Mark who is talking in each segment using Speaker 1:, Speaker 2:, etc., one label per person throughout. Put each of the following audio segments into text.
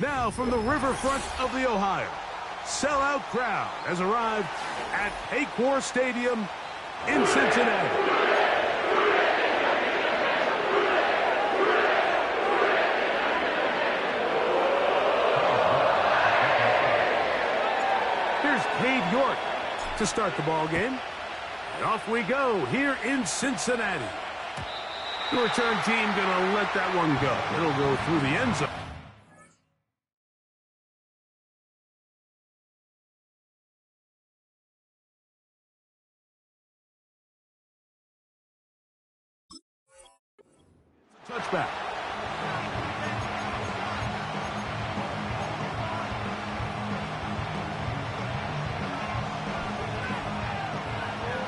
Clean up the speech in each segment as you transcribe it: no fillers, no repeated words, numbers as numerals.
Speaker 1: Now from the riverfront of the Ohio, sellout crowd has arrived at Paycor Stadium in Cincinnati. Here's Cade York to start the ball game. And off we go here in Cincinnati. The return team going to let that one go. It'll go through the end zone. Touchback.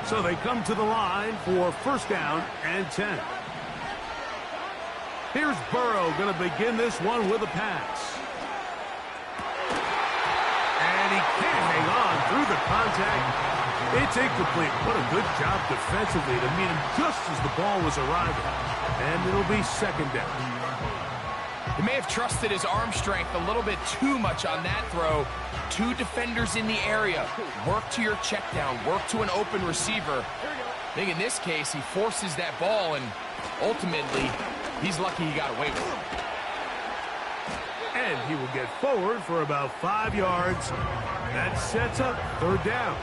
Speaker 1: So they come to the line for first down and 10. Here's Burrow going to begin this one with a pass. And he can't hang on through the contact. It's incomplete. What a good job defensively to meet him just as the ball was arriving. And it'll be second down.
Speaker 2: He may have trusted his arm strength a little bit too much on that throw. Two defenders in the area. Work to your check down. Work to an open receiver. I think in this case, he forces that ball, and ultimately, he's lucky he got away with it.
Speaker 1: And he will get forward for about 5 yards. That sets up third down.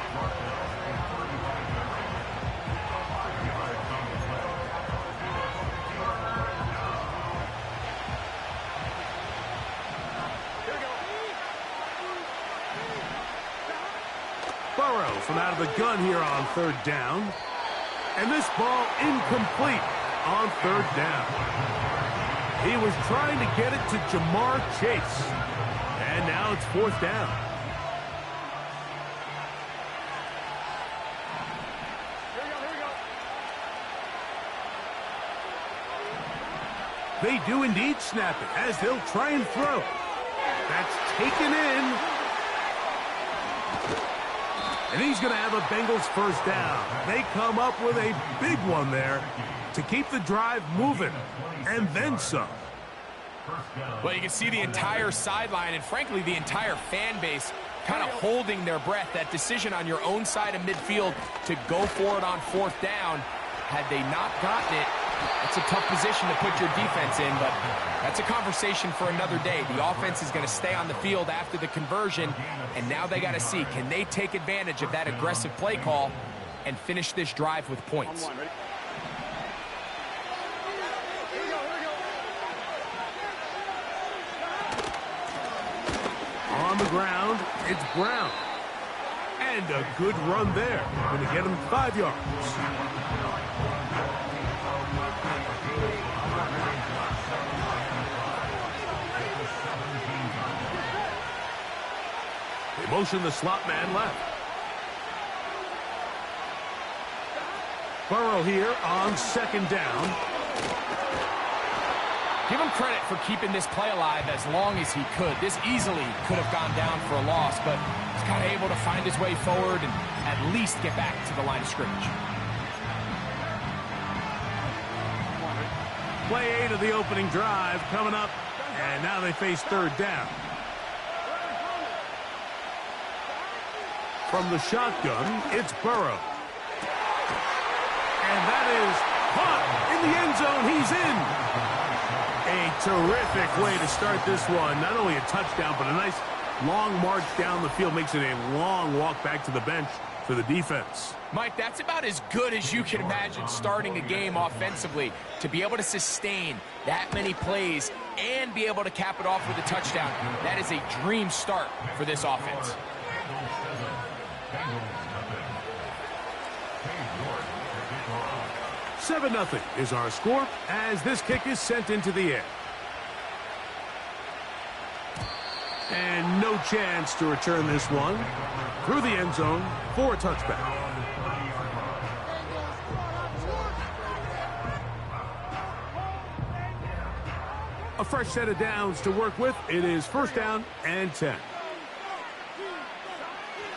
Speaker 1: Burrow from out of the gun here on third down. And this ball incomplete on third down. He was trying to get it to Jamar Chase. And now it's fourth down. They do indeed snap it as they'll try and throw. That's taken in. And he's going to have a Bengals first down. They come up with a big one there to keep the drive moving, and then some.
Speaker 2: Well, you can see the entire sideline and, frankly, the entire fan base kind of holding their breath. That decision on your own side of midfield to go for it on fourth down, had they not gotten it, it's a tough position to put your defense in, but that's a conversation for another day. The offense is going to stay on the field after the conversion, and now they got to see, can they take advantage of that aggressive play call and finish this drive with points?
Speaker 1: On the ground, it's Brown. And a good run there. Going to get him 5 yards. They motion the slot man left. Burrow here on second down.
Speaker 2: Give him credit for keeping this play alive as long as he could. This easily could have gone down for a loss, but he's kind of able to find his way forward and at least get back to the line of scrimmage.
Speaker 1: Play 8 of the opening drive coming up, and now they face third down. From the shotgun, it's Burrow. And that is caught in the end zone. He's in. A terrific way to start this one. Not only a touchdown, but a nice long march down the field. Makes it a long walk back to the bench for the defense.
Speaker 2: Mike, that's about as good as you can imagine starting a game offensively. To be able to sustain that many plays and be able to cap it off with a touchdown, that is a dream start for this offense.
Speaker 1: 7-0 is our score as this kick is sent into the air. And no chance to return this one through the end zone for a touchback. A fresh set of downs to work with. It is first down and 10.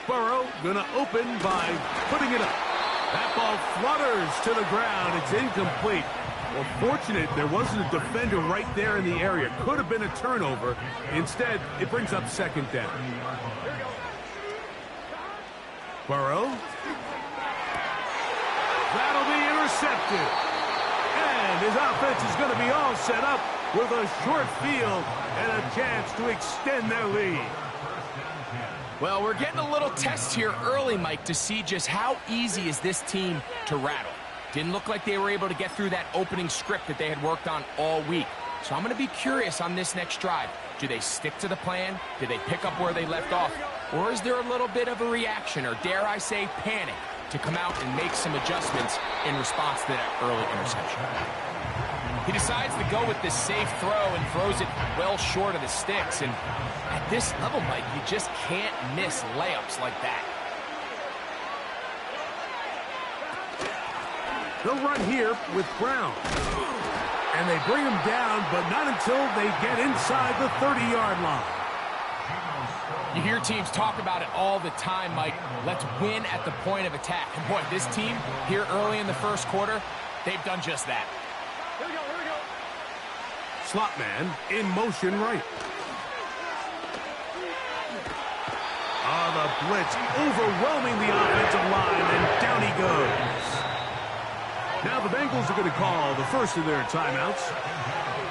Speaker 1: Burrow going to open by putting it up. That ball flutters to the ground. It's incomplete. Well, fortunate there wasn't a defender right there in the area. Could have been a turnover. Instead, it brings up second down. Burrow. That'll be intercepted. And his offense is going to be all set up with a short field and a chance to extend their lead.
Speaker 2: Well, we're getting a little test here early, Mike, to see just how easy is this team to rattle. Didn't look like they were able to get through that opening script that they had worked on all week. So I'm going to be curious on this next drive. Do they stick to the plan? Do they pick up where they left off? Or is there a little bit of a reaction, or dare I say panic, to come out and make some adjustments in response to that early interception? He decides to go with this safe throw and throws it well short of the sticks. And at this level, Mike, you just can't miss layups like that.
Speaker 1: They'll run here with Brown. And they bring him down, but not until they get inside the 30-yard line.
Speaker 2: You hear teams talk about it all the time, Mike. Let's win at the point of attack. And boy, this team here early in the first quarter, they've done just that.
Speaker 1: Here we go. Slot man in motion right. The blitz overwhelming the offensive line, and down he goes. Now the Bengals are going to call the first of their timeouts.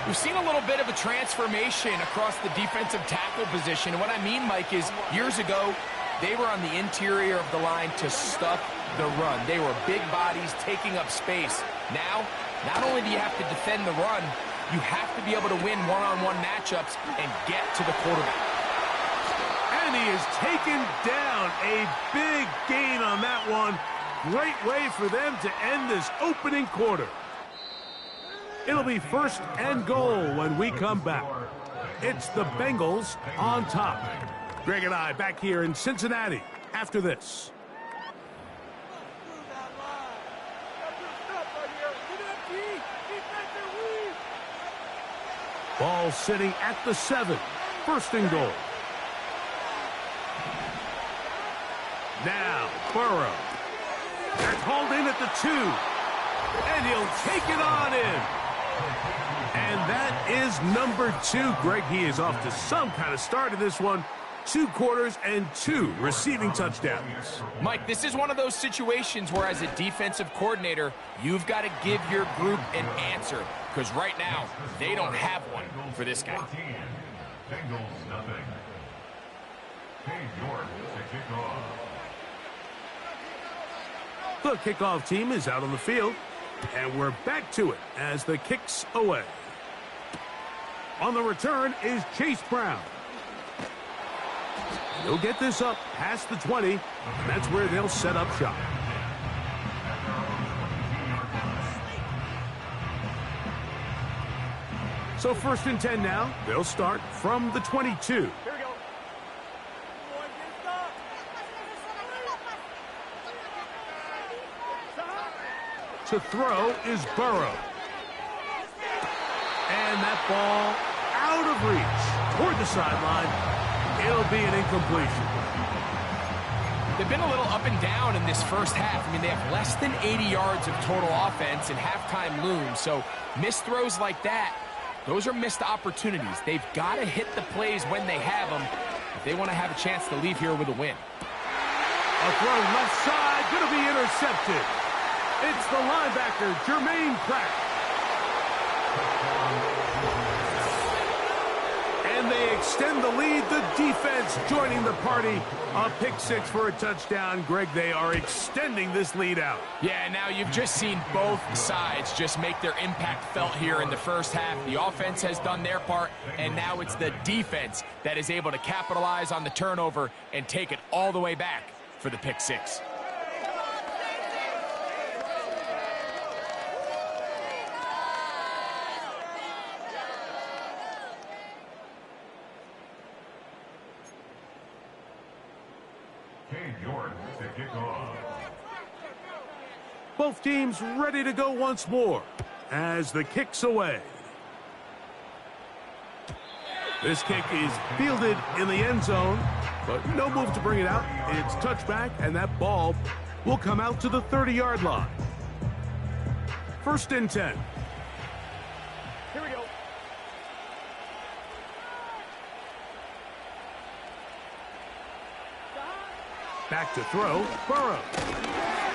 Speaker 2: We've seen a little bit of a transformation across the defensive tackle position. And what I mean, Mike, is years ago, they were on the interior of the line to stuff the run. They were big bodies taking up space. Now, not only do you have to defend the run, you have to be able to win one-on-one matchups and get to the quarterback.
Speaker 1: And he is taken down. A big gain on that one. Great way for them to end this opening quarter. It'll be 1st and goal when we come back. It's the Bengals on top. Greg and I back here in Cincinnati after this. Ball sitting at the 7. 1st and goal. Now, Burrow. That's hauled in at the 2. And he'll take it on in. And that is number 2. Greg, he is off to some kind of start in this one. 2 quarters and 2 receiving touchdowns.
Speaker 2: Mike, this is one of those situations where as a defensive coordinator, you've got to give your group an answer. Because right now, they don't have one for this guy.
Speaker 3: Bengals nothing.
Speaker 1: The kickoff team is out on the field. And we're back to it as the kick's away. On the return is Chase Brown. He'll get this up past the 20, and that's where they'll set up shop. So 1st and 10 now. They'll start from the 22.
Speaker 4: Here we go.
Speaker 1: To throw is Burrow. And that ball out of reach toward the sideline. It'll be an incompletion.
Speaker 2: They've been a little up and down in this first half. I mean, they have less than 80 yards of total offense, and halftime looms. So missed throws like that, those are missed opportunities. They've got to hit the plays when they have them if they want to have a chance to leave here with a win.
Speaker 1: A throw left side, going to be intercepted. It's the linebacker, Jermaine Pratt. And they extend the lead. The defense joining the party. A pick 6 for a touchdown. Greg, they are extending this lead out.
Speaker 2: Yeah, now you've just seen both sides just make their impact felt here in the first half. The offense has done their part, and now it's the defense that is able to capitalize on the turnover and take it all the way back for the pick 6.
Speaker 1: Both teams ready to go once more as the kick's away. This kick is fielded in the end zone, but no move to bring it out. It's touchback, and that ball will come out to the 30-yard line. 1st and 10. Back to throw, Burrow.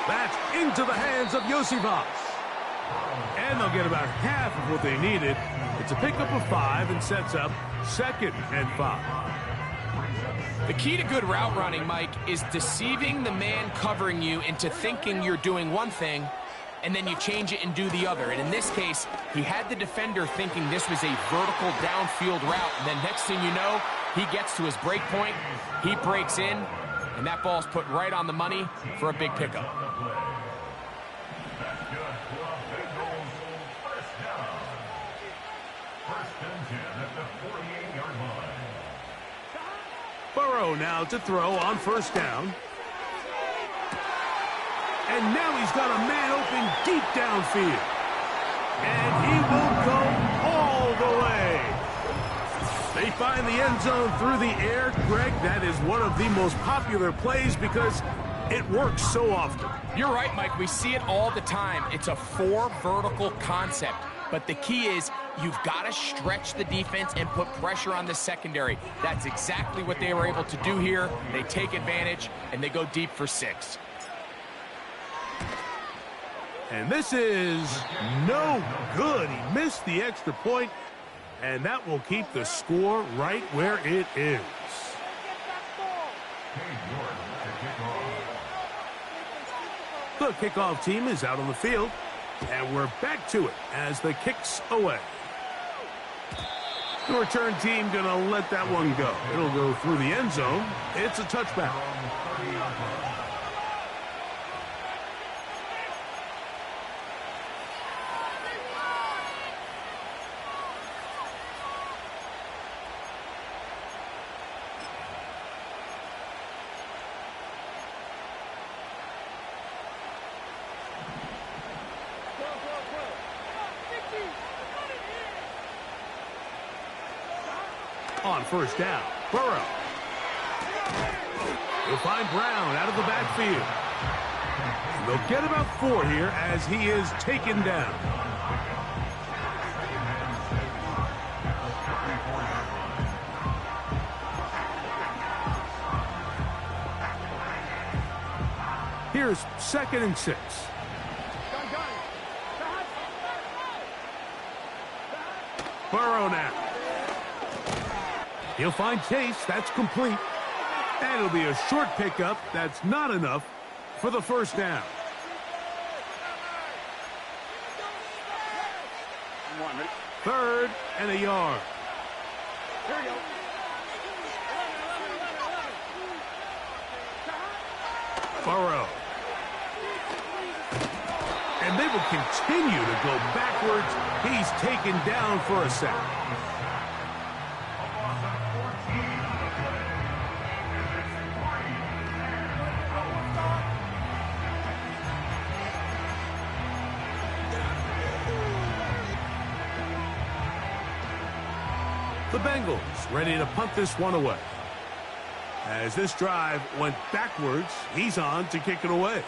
Speaker 1: That's into the hands of Yosivas. And they'll get about half of what they needed. It's a pickup of 5 and sets up 2nd and 5.
Speaker 2: The key to good route running, Mike, is deceiving the man covering you into thinking you're doing one thing, and then you change it and do the other. And in this case, he had the defender thinking this was a vertical downfield route. And then next thing you know, he gets to his break point, he breaks in, and that ball's put right on the money for a big pickup.
Speaker 1: Burrow now to throw on 1st down. And now he's got a man open deep downfield. And he will go all the way. They find the end zone through the air. Greg, that is one of the most popular plays because it works so often.
Speaker 2: You're right, Mike. We see it all the time. It's a 4 vertical concept. But the key is you've got to stretch the defense and put pressure on the secondary. That's exactly what they were able to do here. They take advantage, and they go deep for 6.
Speaker 1: And this is no good. He missed the extra point, and that will keep the score right where it is. The kickoff team is out on the field, and we're back to it as the kick's away. The return team going to let that one go. It'll go through the end zone. It's a touchback. On 1st down, Burrow. He'll find Brown out of the backfield. They'll get about 4 here as he is taken down. Here's 2nd and 6. Burrow now. He'll find Chase. That's complete. And it'll be a short pickup. That's not enough for the 1st down. Third and a yard. Burrow. And they will continue to go backwards. He's taken down for a sack. The Bengals ready to punt this one away. As this drive went backwards, he's on to kick it away.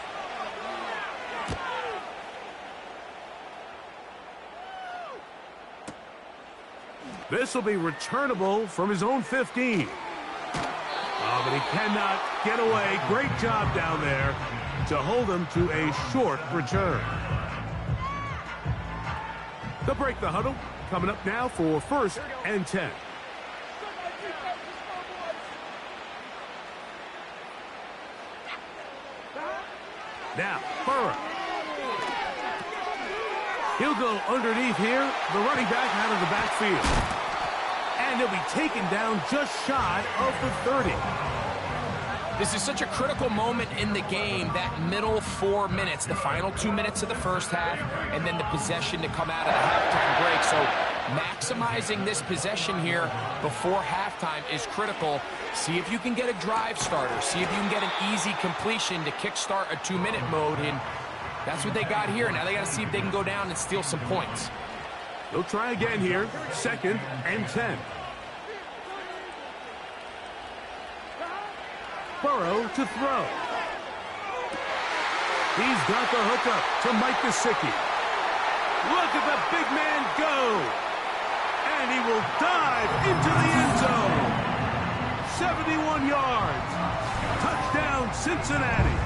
Speaker 1: This will be returnable from his own 15. Oh, but he cannot get away. Great job down there to hold him to a short return. They'll break the huddle. Coming up now for 1st and 10. Now, Burrow. He'll go underneath here. The running back out of the backfield. And he'll be taken down just shy of the 30.
Speaker 2: This is such a critical moment in the game, that middle 4 minutes, the final 2 minutes of the 1st half, and then the possession to come out of the halftime break. So maximizing this possession here before halftime is critical. See if you can get a drive starter. See if you can get an easy completion to kickstart a 2-minute mode. And that's what they got here. Now they got to see if they can go down and steal some points.
Speaker 1: They'll try again here. 2nd and 10. Burrow to throw. He's got the hookup to Mike Gesicki. Look at the big man go. And he will dive into the end zone. 71 yards. Touchdown, Cincinnati.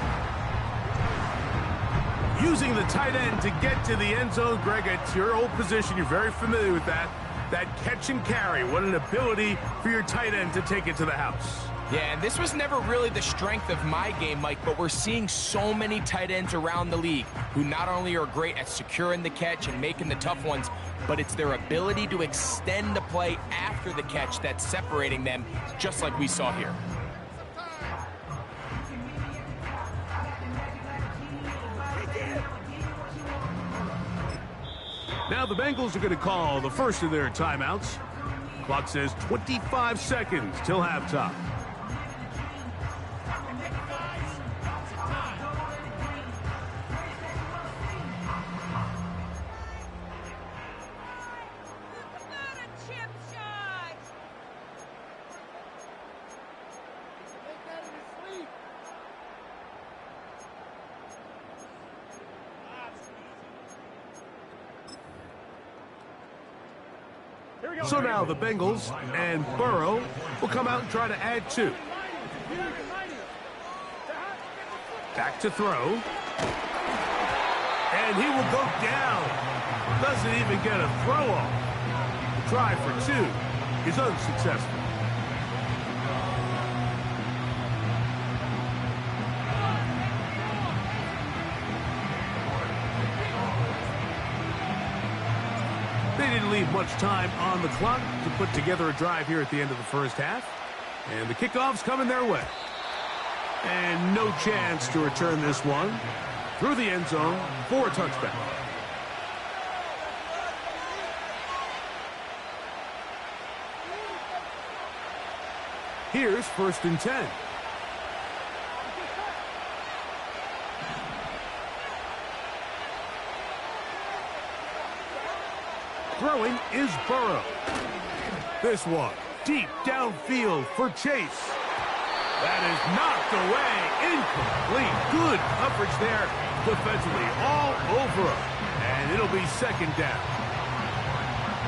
Speaker 1: Using the tight end to get to the end zone. Greg, it's your old position. You're very familiar with that. That catch and carry. What an ability for your tight end to take it to the house.
Speaker 2: Yeah, and this was never really the strength of my game, Mike, but we're seeing so many tight ends around the league who not only are great at securing the catch and making the tough ones, but it's their ability to extend the play after the catch that's separating them, just like we saw here.
Speaker 1: Now the Bengals are going to call the first of their timeouts. Clock says 25 seconds till halftime. So now the Bengals and Burrow will come out and try to add two. Back to throw. And he will go down. Doesn't even get a throw off. The try for two is unsuccessful. They didn't leave much time on the clock to put together a drive here at the end of the first half. And the kickoff's coming their way. And no chance to return this one through the end zone for a touchback. Here's 1st and 10. Throwing is Burrow. This one deep downfield for Chase. That is knocked away. Incomplete. Good coverage there defensively all over him. And it'll be 2nd down.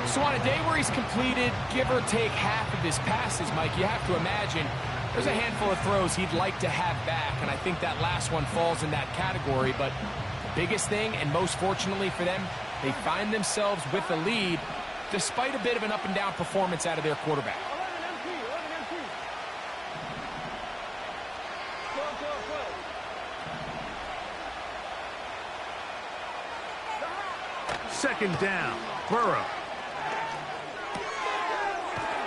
Speaker 2: So on a day where he's completed, give or take half of his passes, Mike, you have to imagine there's a handful of throws he'd like to have back. And I think that last one falls in that category. But the biggest thing, and most fortunately for them, they find themselves with the lead despite a bit of an up-and-down performance out of their quarterback.
Speaker 1: Second down, Burrow.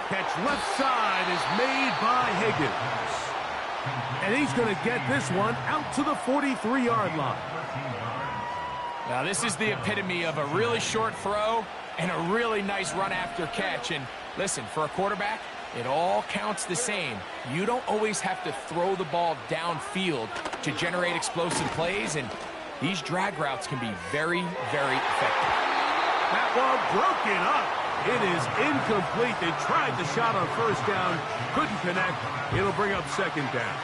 Speaker 1: Catch left side is made by Higgins. And he's going to get this one out to the 43-yard line.
Speaker 2: Now this is the epitome of a really short throw and a really nice run after catch. And listen, for a quarterback, it all counts the same. You don't always have to throw the ball downfield to generate explosive plays, and these drag routes can be very, very effective.
Speaker 1: That one broken up. It is incomplete. They tried the shot on 1st down, couldn't connect. It'll bring up 2nd down.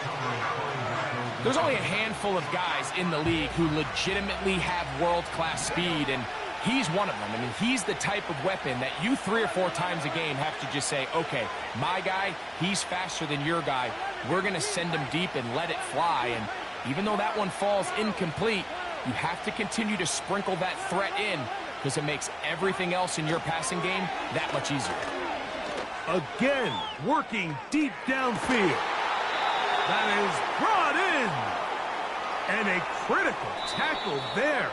Speaker 2: There's only a handful of guys in the league who legitimately have world-class speed, and he's one of them. I mean, he's the type of weapon that you 3 or 4 times a game have to just say, okay, my guy, he's faster than your guy. We're going to send him deep and let it fly. And even though that one falls incomplete, you have to continue to sprinkle that threat in because it makes everything else in your passing game that much easier.
Speaker 1: Again, working deep downfield. That is brought in. And a critical tackle there.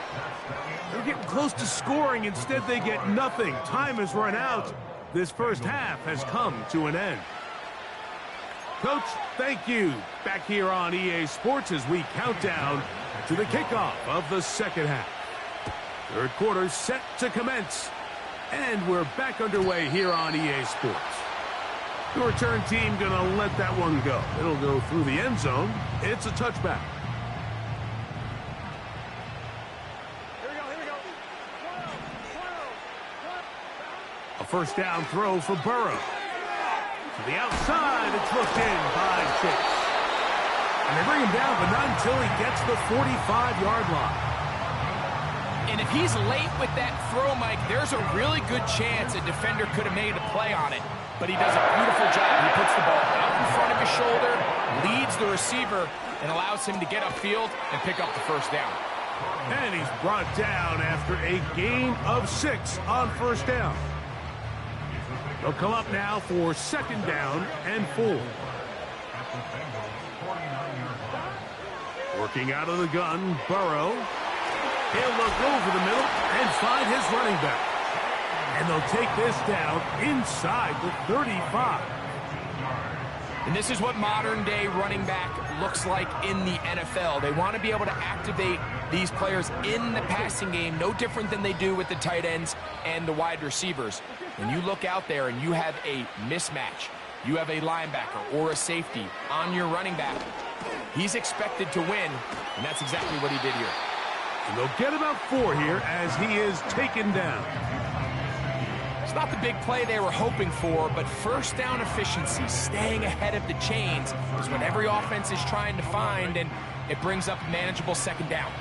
Speaker 1: They're getting close to scoring. Instead, they get nothing. Time has run out. This first half has come to an end. Coach, thank you. Back here on EA Sports as we count down to the kickoff of the 2nd half. 3rd quarter set to commence. And we're back underway here on EA Sports. The return team going to let that one go. It'll go through the end zone. It's a touchback. A 1st down throw for Burrow. To the outside, it's looked in by Chase. And they bring him down, but not until he gets the 45-yard line.
Speaker 2: And if he's late with that throw, Mike, there's a really good chance a defender could have made a play on it. But he does a beautiful job. He puts the ball out in front of his shoulder, leads the receiver, and allows him to get upfield and pick up the first down.
Speaker 1: And he's brought down after a gain of 6 on first down. They'll come up now for second down and 4. Working out of the gun, Burrow. He'll look over the middle and find his running back. And they'll take this down inside the 35.
Speaker 2: And this is what modern-day running back looks like in the NFL. They want to be able to activate these players in the passing game, no different than they do with the tight ends and the wide receivers. When you look out there and you have a mismatch, you have a linebacker or a safety on your running back, he's expected to win, and that's exactly what he did here.
Speaker 1: And they'll get about 4 here as he is taken down.
Speaker 2: It's not the big play they were hoping for, but first down efficiency, staying ahead of the chains, is what every offense is trying to find, and it brings up a manageable second down.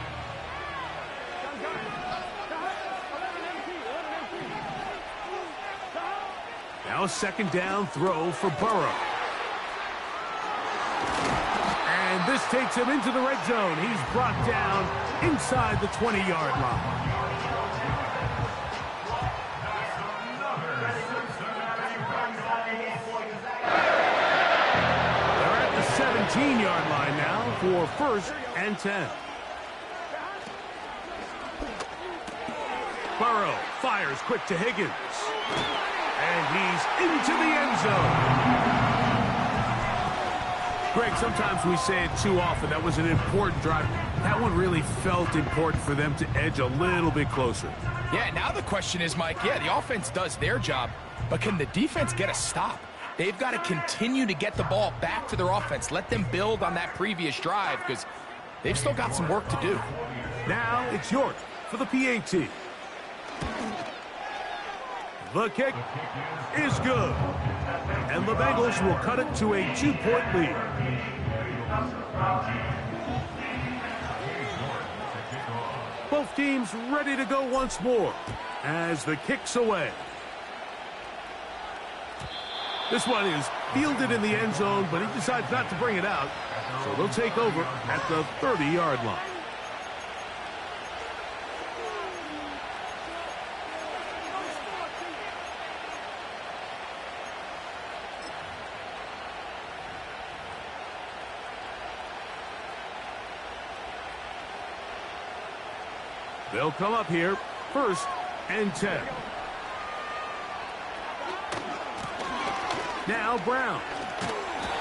Speaker 1: Now a second down throw for Burrow. And this takes him into the red zone. He's brought down inside the 20-yard line. They're at the 17-yard line now for first and 10. Burrow fires quick to Higgins. And he's into the end zone. Greg, sometimes we say it too often. That was an important drive. That one really felt important for them to edge a little bit closer.
Speaker 2: Yeah, now the question is, Mike, yeah, the offense does their job, but can the defense get a stop? They've got to continue to get the ball back to their offense. Let them build on that previous drive because they've still got some work to do.
Speaker 1: Now it's York for the PAT. The kick is good. And the Bengals will cut it to a 2-point lead. Both teams ready to go once more as the kick's away. This one is fielded in the end zone, but he decides not to bring it out. So they'll take over at the 30-yard line. They'll come up here, first and 10. Now Brown.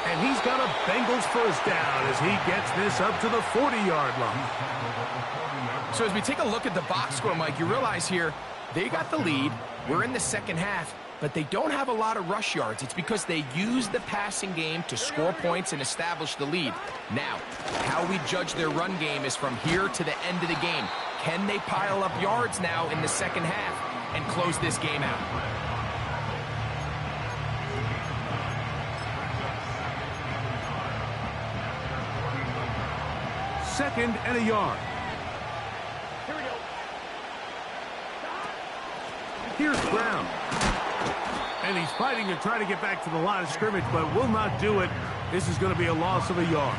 Speaker 1: And he's got a Bengals first down as he gets this up to the 40-yard line.
Speaker 2: So as we take a look at the box score, Mike, you realize here they got the lead. We're in the second half, but they don't have a lot of rush yards. It's because they use the passing game to score points and establish the lead. Now, how we judge their run game is from here to the end of the game. Can they pile up yards now in the second half and close this game out?
Speaker 1: Second and a yard.
Speaker 4: Here we go.
Speaker 1: Here's Brown. And he's fighting to try to get back to the line of scrimmage, but will not do it. This is going to be a loss of a yard.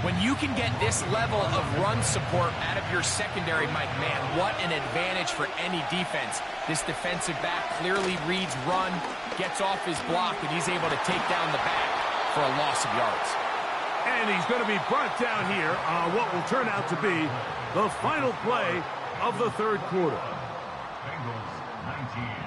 Speaker 2: When you can get this level of run support out of your secondary, Mike, man, what an advantage for any defense. This defensive back clearly reads run, gets off his block, and he's able to take down the back for a loss of yards.
Speaker 1: And he's going to be brought down here on what will turn out to be the final play of the third quarter.
Speaker 3: Bengals 19.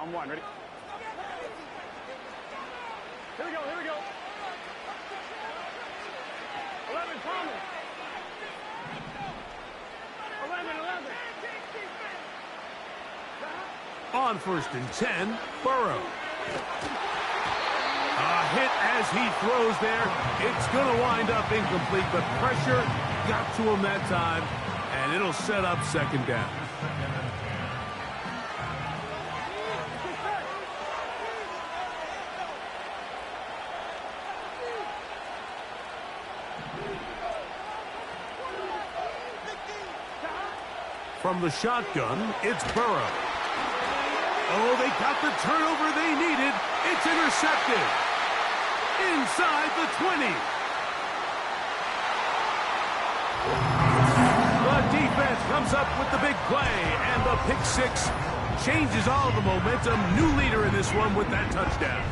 Speaker 4: On one, ready? Here we go, here we go. 11, Thomas. 11.
Speaker 1: On first and 10, Burrow. A hit as he throws there. It's going to wind up incomplete. The pressure got to him that time, and it'll set up second down. From the shotgun, it's Burrow. Oh, they got the turnover they needed. It's intercepted. Inside the 20. The defense comes up with the big play, and the pick six changes all the momentum. New leader in this one with that touchdown.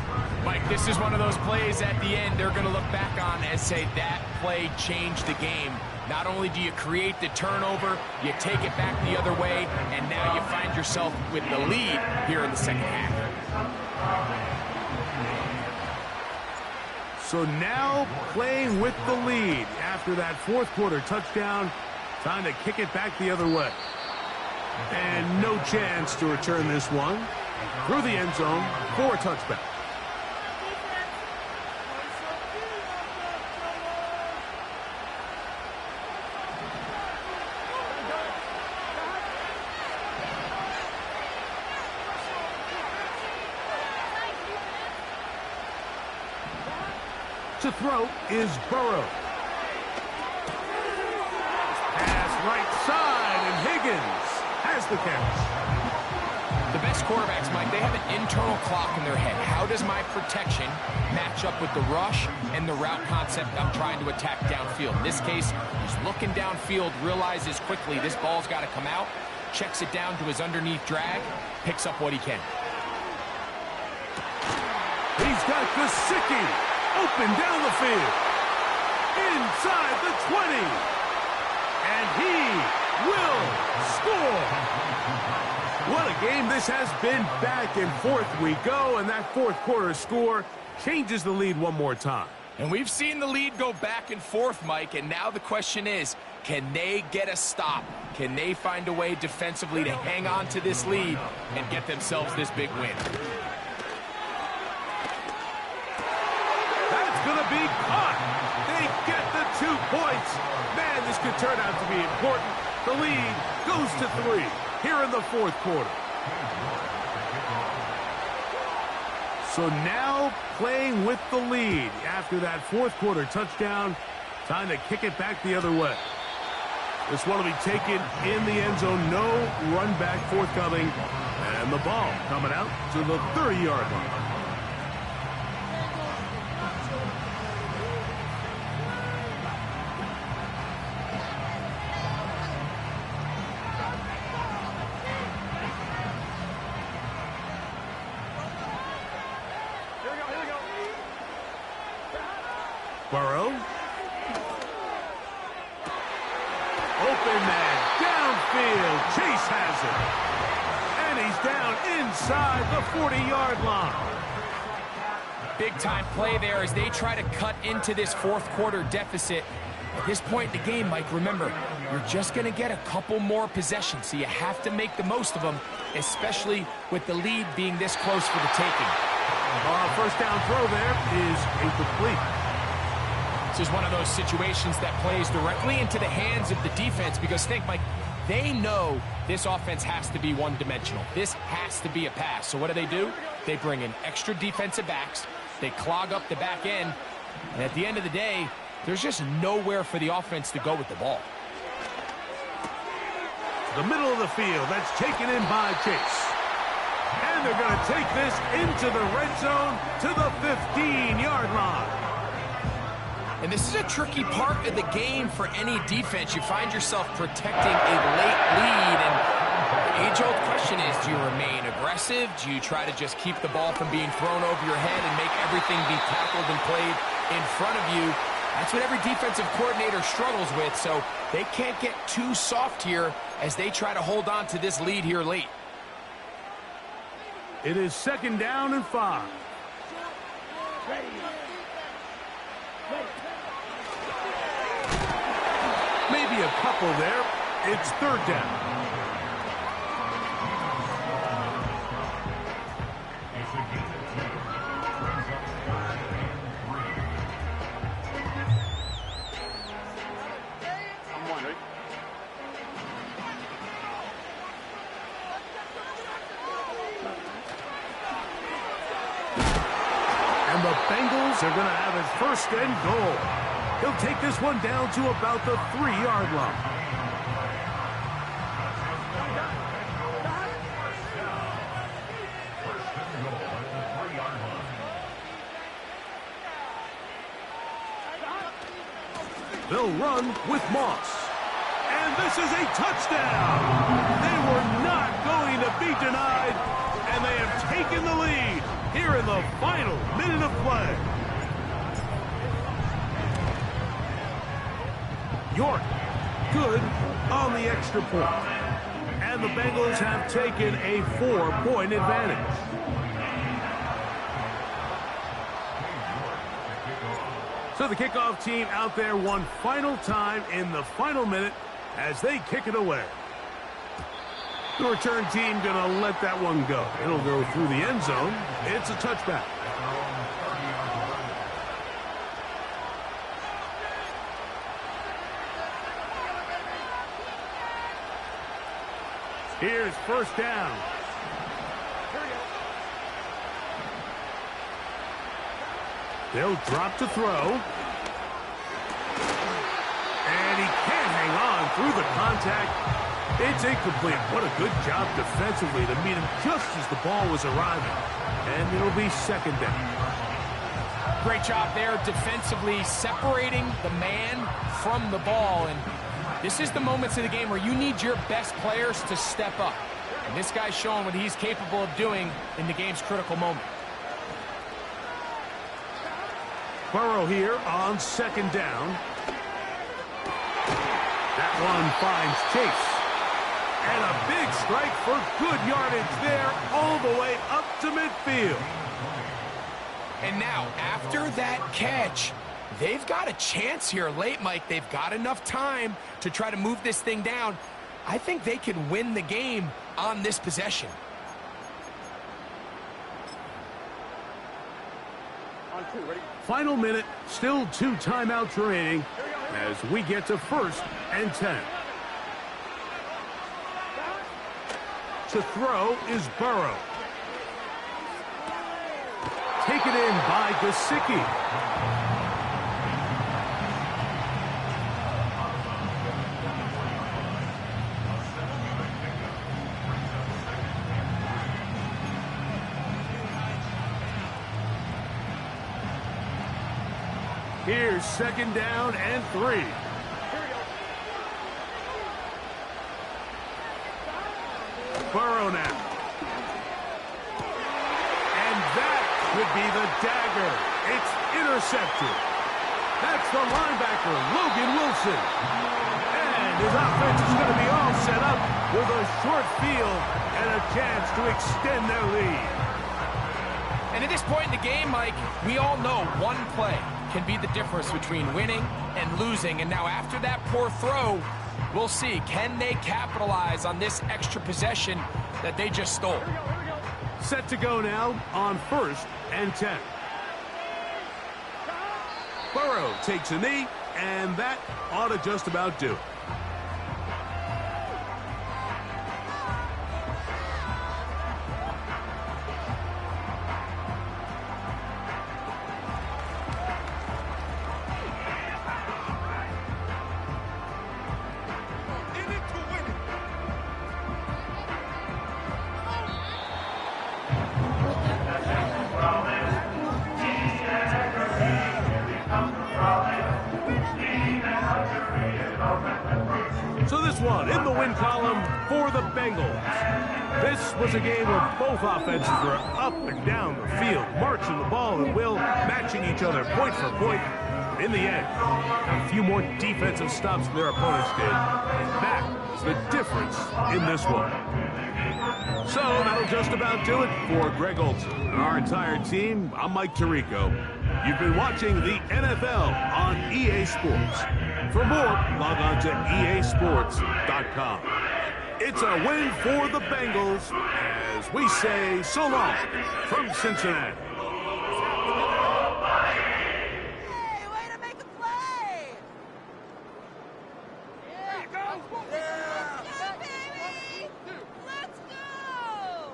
Speaker 2: Mike, this is one of those plays at the end they're going to look back on and say that play changed the game. Not only do you create the turnover, you take it back the other way, and now you find yourself with the lead here in the second half.
Speaker 1: So now playing with the lead after that fourth quarter touchdown, time to kick it back the other way. And no chance to return this one through the end zone for a touchback. To throw is Burrow. Pass right side, and Higgins has the catch.
Speaker 2: The best quarterbacks, Mike, they have an internal clock in their head. How does my protection match up with the rush and the route concept I'm trying to attack downfield? In this case, he's looking downfield, realizes quickly this ball's got to come out, checks it down to his underneath drag, picks up what he can.
Speaker 1: He's got Gesicki. Open down the field. Inside the 20. And he will score. What a game this has been. Back and forth we go, and that fourth quarter score changes the lead one more time.
Speaker 2: And we've seen the lead go back and forth, Mike, and now the question is, can they get a stop? Can they find a way defensively to hang on to this lead and get themselves this big win?
Speaker 1: Gonna be caught. They get the 2 points. Man, this could turn out to be important. The lead goes to 3 here in the fourth quarter. So now playing with the lead after that fourth quarter touchdown, time to kick it back the other way. This one will be taken in the end zone. No run back forthcoming. And the ball coming out to the 30-yard line. Burrow. Open man downfield. Chase has it. And he's down inside the 40-yard line.
Speaker 2: Big-time play there as they try to cut into this fourth quarter deficit. At this point in the game, Mike, remember, you're just going to get a couple more possessions, so you have to make the most of them, especially with the lead being this close for the taking.
Speaker 1: First down throw there is incomplete.
Speaker 2: This is one of those situations that plays directly into the hands of the defense because think, Mike, they know this offense has to be one-dimensional. This has to be a pass. So what do? They bring in extra defensive backs. They clog up the back end. And at the end of the day, there's just nowhere for the offense to go with the ball.
Speaker 1: The middle of the field, that's taken in by Chase. And they're going to take this into the red zone to the 15-yard line.
Speaker 2: And this is a tricky part of the game for any defense. You find yourself protecting a late lead, and the age-old question is, do you remain aggressive? Do you try to just keep the ball from being thrown over your head and make everything be tackled and played in front of you? That's what every defensive coordinator struggles with, so they can't get too soft here as they try to hold on to this lead here late.
Speaker 1: It is second down and 5. Maybe a couple there. It's third down. the Bengals are going to have it first and goal. He'll take this one down to about the 3-yard line. They'll run with Moss. And this is a touchdown. They were not going to be denied, and they have taken the lead here in the final minute of play. York, good on the extra point. And the Bengals have taken a 4-point advantage. So the kickoff team out there one final time in the final minute as they kick it away. The return team going to let that one go. It'll go through the end zone. It's a touchback. Here's first down. They'll drop to throw. And he can't hang on through the contact. It's incomplete. What a good job defensively to meet him just as the ball was arriving. And it'll be second down.
Speaker 2: Great job there defensively, separating the man from the ball. And this is the moments of the game where you need your best players to step up. And this guy's showing what he's capable of doing in the game's critical moment.
Speaker 1: Burrow here on second down. That one finds Chase. And a big strike for good yardage there all the way up to midfield.
Speaker 2: And now, after that catch, they've got a chance here late, Mike. They've got enough time to try to move this thing down. I think they can win the game on this possession.
Speaker 4: On 2, ready?
Speaker 1: Final minute, still 2 timeouts remaining as we get to first and 10. To throw is Burrow. Taken in by Gesicki. Here's second down and 3. Burrow now. And that would be the dagger. It's intercepted. That's the linebacker, Logan Wilson. And his offense is going to be all set up with a short field and a chance to extend their lead.
Speaker 2: And at this point in the game, Mike, we all know one play can be the difference between winning and losing. And now after that poor throw, we'll see, can they capitalize on this extra possession that they just stole?
Speaker 1: Set to go now on first and 10. Burrow takes a knee, and that ought to just about do it. So this one in the win column for the Bengals. This was a game where both offenses were up and down the field, marching the ball at will, matching each other point for point. In the end, a few more defensive stops than their opponents did. That is the difference in this one. So that'll just about do it for Greg Olson and our entire team. I'm Mike Tirico. You've been watching the NFL on EA Sports. For more, log on to easports.com. It's a win for the Bengals as we say so long from Cincinnati.
Speaker 5: Hey, way to make a play! Yeah, go! Yeah. Let's go, baby! Let's go!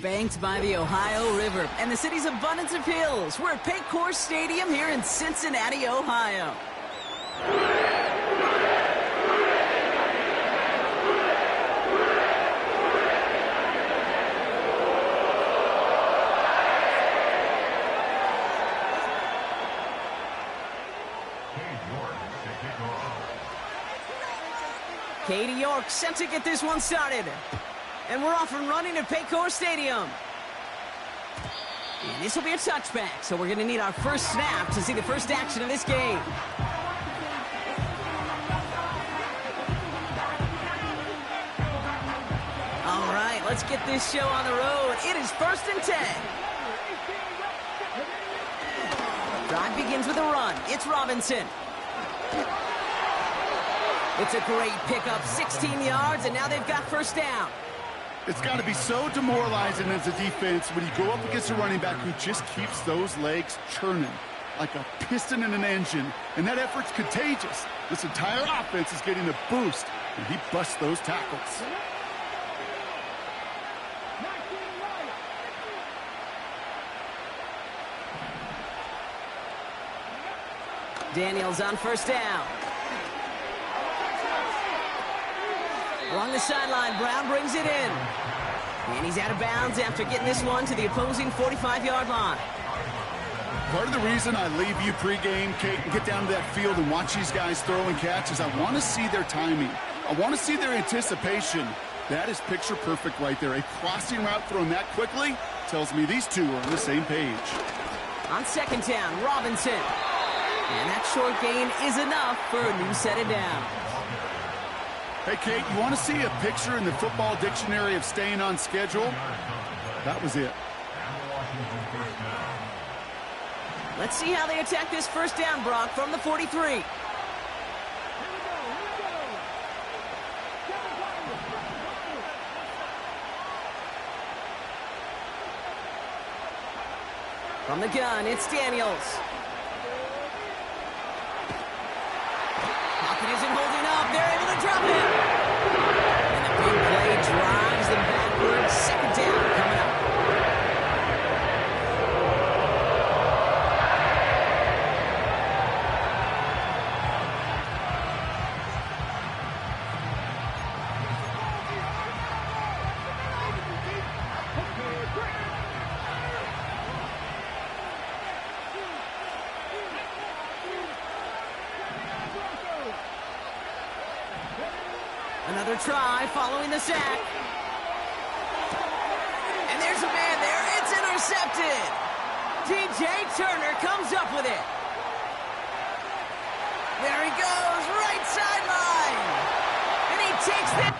Speaker 6: banked by the Ohio River and the city's abundance of hills. We're at Paycor Stadium here in Cincinnati, Ohio. Katie York set to get this one started. And we're off and running at Paycor Stadium. And this will be a touchback, so we're going to need our first snap to see the first action of this game. All right, let's get this show on the road. It is 1st and 10. Drive begins with a run. It's Robinson. It's a great pickup, 16 yards, and now they've got first down.
Speaker 7: It's got to be so demoralizing as a defense when you go up against a running back who just keeps those legs churning like a piston in an engine, and that effort's contagious. This entire offense is getting a boost, and he busts those tackles.
Speaker 6: Daniels on first down. Along the sideline, Brown brings it in. And he's out of bounds after getting this one to the opposing 45-yard line.
Speaker 7: Part of the reason I leave you pregame, Kate, and get down to that field and watch these guys throw and catch is I want to see their timing. I want to see their anticipation. That is picture perfect right there. A crossing route thrown that quickly tells me these two are on the same page.
Speaker 6: On second down, Robinson. And that short gain is enough for a new set of downs.
Speaker 7: Hey, Kate, you want to see a picture in the football dictionary of staying on schedule? That was it.
Speaker 6: Let's see how they attack this first down, Brock, from the 43. From the gun, it's Daniels. Pocket isn't holding up. They're able to drop him. And the big play drives them backwards. Second down coming up. Another try following the sack. And there's a man there. It's intercepted. DJ Turner comes up with it. There he goes, right sideline. And he takes that.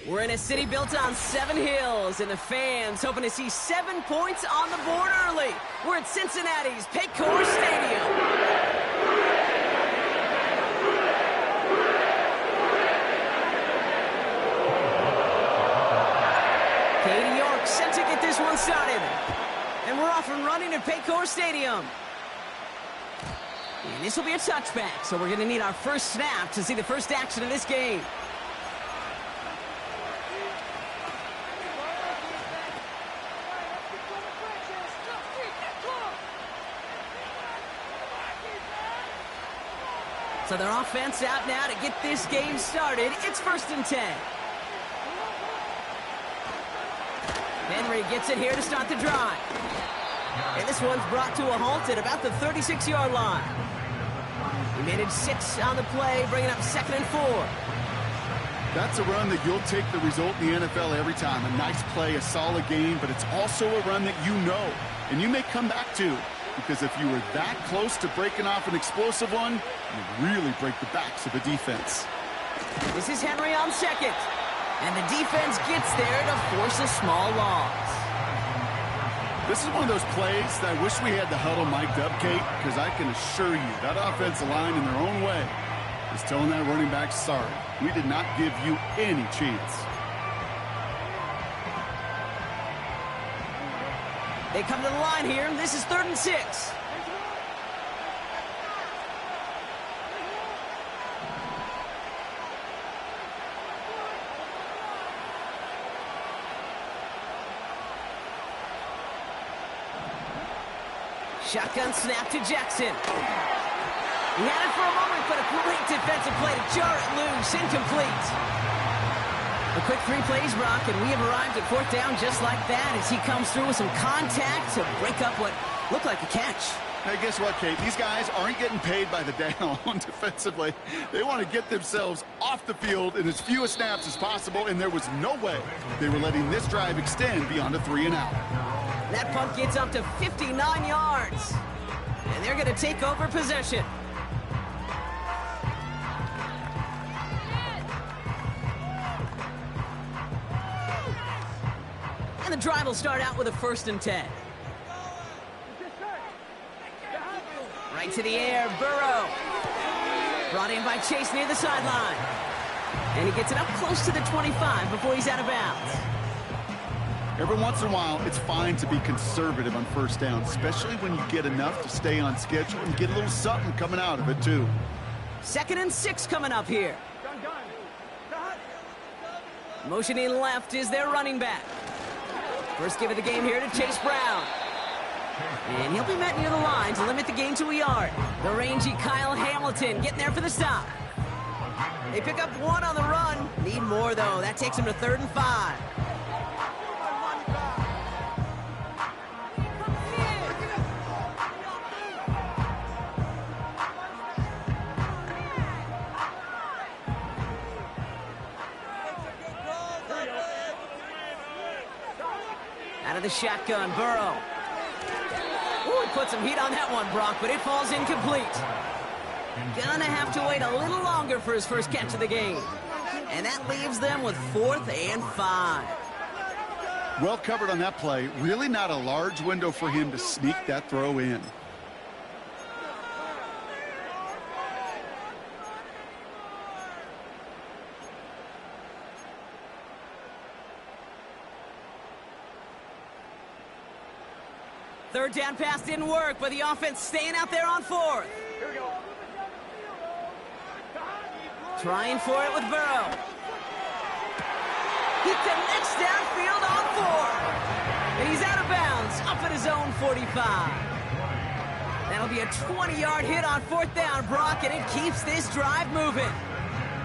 Speaker 6: We're in a city built on 7 hills, and the fans hoping to see 7 points on the board early. We're at Cincinnati's Paycor Stadium. Katie York set to get this one started. And we're off and running at Paycor Stadium. And this will be a touchback, so we're going to need our first snap to see the first action of this game. So their offense out now to get this game started. It's 1st and 10. Henry gets it here to start the drive. And this one's brought to a halt at about the 36-yard line. He managed 6 on the play, bringing up 2nd and 4.
Speaker 7: That's a run that you'll take the result in the NFL every time. A nice play, a solid game, but it's also a run that you know, and you may come back to. Because if you were that close to breaking off an explosive one, you really break the backs of the defense.
Speaker 6: This is Henry on 2nd. And the defense gets there to force a small loss.
Speaker 7: This is one of those plays that I wish we had the huddle mic'd up, Kate, because I can assure you that offensive line in their own way is telling that running back, sorry, we did not give you any chance.
Speaker 6: They come to the line here. This is 3rd and 6. Shotgun snap to Jackson. He had it for a moment, but a great defensive play to jar it loose. Incomplete. A quick 3 plays, Brock, and we have arrived at 4th down just like that as he comes through with some contact to break up what looked like a catch.
Speaker 7: Hey, guess what, Kate? These guys aren't getting paid by the down defensively. They want to get themselves off the field in as few snaps as possible, and there was no way they were letting this drive extend beyond a 3 and out.
Speaker 6: That punt gets up to 59 yards. And they're going to take over possession. And the drive will start out with a 1st and 10. Right to the air, Burrow. Brought in by Chase near the sideline. And he gets it up close to the 25 before he's out of bounds.
Speaker 7: Every once in a while, it's fine to be conservative on 1st down, especially when you get enough to stay on schedule and get a little something coming out of it, too.
Speaker 6: 2nd and 6 coming up here. Motioning left is their running back. First give of the game here to Chase Brown. And he'll be met near the line to limit the gain to a yard. The rangy Kyle Hamilton getting there for the stop. They pick up 1 on the run. Need more, though. That takes him to 3rd and 5. Out of the shotgun, Burrow. Ooh, he put some heat on that one, Brock, but it falls incomplete. Gonna have to wait a little longer for his first catch of the game. And that leaves them with 4th and 5.
Speaker 7: Well covered on that play. Really not a large window for him to sneak that throw in.
Speaker 6: Third down pass didn't work, but the offense staying out there on 4th.
Speaker 4: Here we go.
Speaker 6: Trying for it with Burrow. He connects downfield on 4. And he's out of bounds, up at his own 45. That'll be a 20-yard hit on 4th down, Brock, and it keeps this drive moving.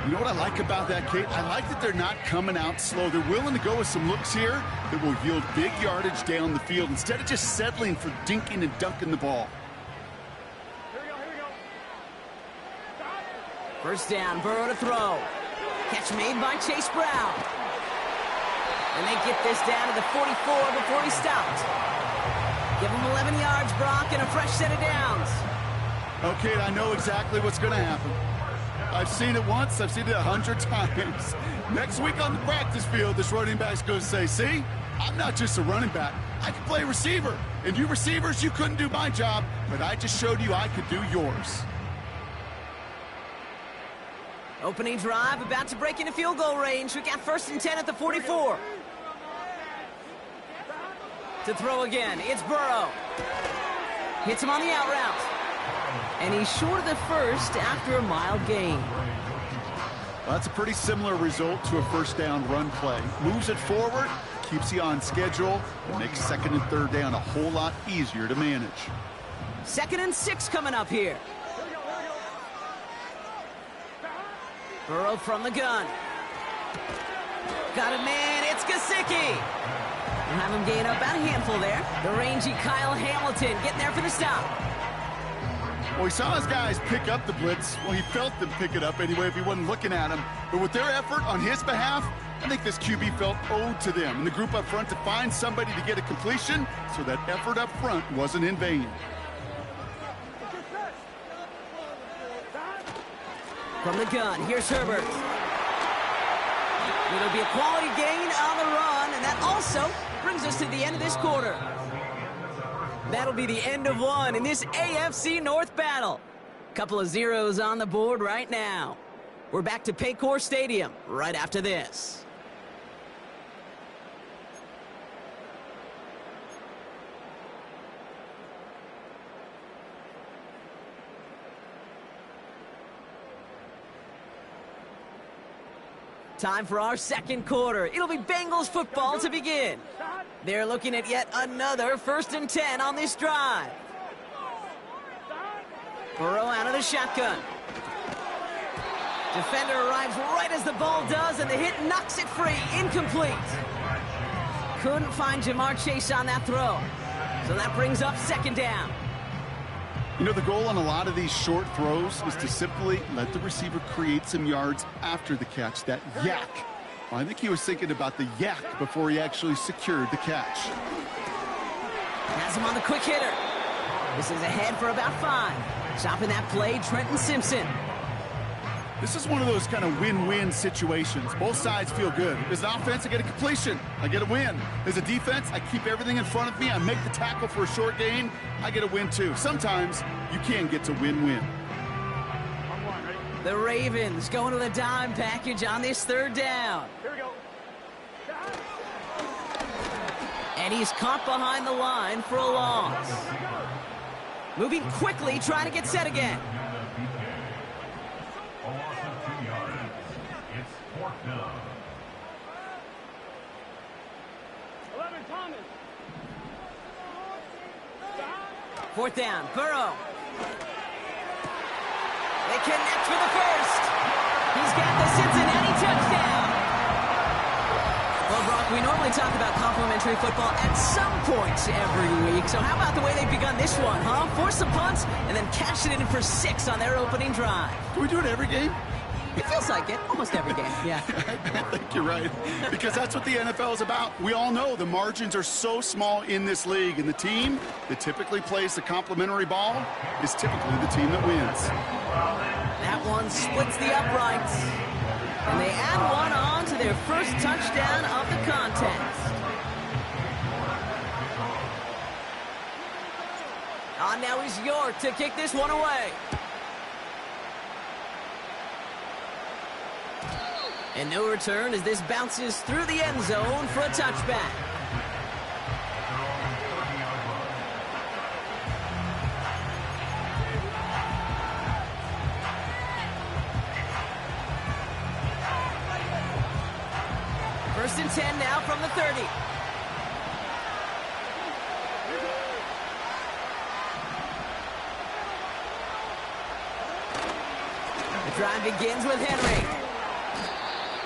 Speaker 7: You know what I like about that, Kate? I like that they're not coming out slow. They're willing to go with some looks here that will yield big yardage down the field instead of just settling for dinking and dunking the ball.
Speaker 4: Here we go, here we go.
Speaker 6: First down, Burrow to throw. Catch made by Chase Brown. And they get this down to the 44 before he stopped. Give him 11 yards, Brock, and a fresh set of downs.
Speaker 7: Okay, I know exactly what's going to happen. I've seen it once. I've seen it 100 times. Next week on the practice field, this running back's going to say, see, I'm not just a running back. I can play receiver. And you receivers, you couldn't do my job, but I just showed you I could do yours.
Speaker 6: Opening drive, about to break into field goal range. We got 1st and 10 at the 44. To throw again, it's Burrow. Hits him on the out route. And he's short of the first after a mild gain.
Speaker 7: Well, that's a pretty similar result to a first down run play. Moves it forward, keeps you on schedule, and makes 2nd and 3rd down a whole lot easier to manage.
Speaker 6: 2nd and 6 coming up here. Burrow from the gun. Got a man, it's Gesicki. We'll have him gain up about a handful there. The rangy Kyle Hamilton getting there for the stop.
Speaker 7: Well, he saw his guys pick up the blitz. Well, he felt them pick it up anyway if he wasn't looking at him. But with their effort on his behalf, I think this QB felt owed to them and the group up front to find somebody to get a completion, so that effort up front wasn't in vain.
Speaker 6: From the gun, here's Herbert. It'll be a quality gain on the run, and that also brings us to the end of this quarter. That'll be the end of one in this AFC North battle. Couple of zeros on the board right now. We're back to Paycor Stadium right after this. Time for our second quarter. It'll be Bengals football to begin. They're looking at yet another 1st and 10 on this drive. Burrow out of the shotgun. Defender arrives right as the ball does, and the hit knocks it free. Incomplete. Couldn't find Jamar Chase on that throw. So that brings up 2nd down.
Speaker 7: You know, the goal on a lot of these short throws is to simply let the receiver create some yards after the catch, that yak. Well, I think he was thinking about the yak before he actually secured the catch.
Speaker 6: Has him on the quick hitter. This is ahead for about 5. Stopping that play, Trenton Simpson.
Speaker 7: This is one of those kind of win-win situations. Both sides feel good. As an offense, I get a completion. I get a win. As a defense, I keep everything in front of me. I make the tackle for a short gain. I get a win, too. Sometimes you can get to win-win.
Speaker 6: The Ravens going to the dime package on this 3rd down.
Speaker 4: Here we go.
Speaker 6: And he's caught behind the line for a loss. Moving quickly, trying to get set again.
Speaker 3: A loss of 2 yards. It's 4th down.
Speaker 4: 11, Thomas.
Speaker 6: 4th down, Burrow. They connect for the first. He's got the Cincinnati touchdown. Well, Brock, we normally talk about complimentary football at some point every week. So how about the way they've begun this one, huh? Force some punts and then cash it in for 6 on their opening drive.
Speaker 7: Do we do it every game?
Speaker 6: It feels like it. Almost every game, yeah.
Speaker 7: I think you're right, because that's what the NFL is about. We all know the margins are so small in this league, and the team that typically plays the complimentary ball is typically the team that wins.
Speaker 6: That one splits the uprights. And they add one on to their first touchdown of the contest. On now is York to kick this one away. And no return as this bounces through the end zone for a touchback. First and 10 now from the 30. The drive begins with Henry.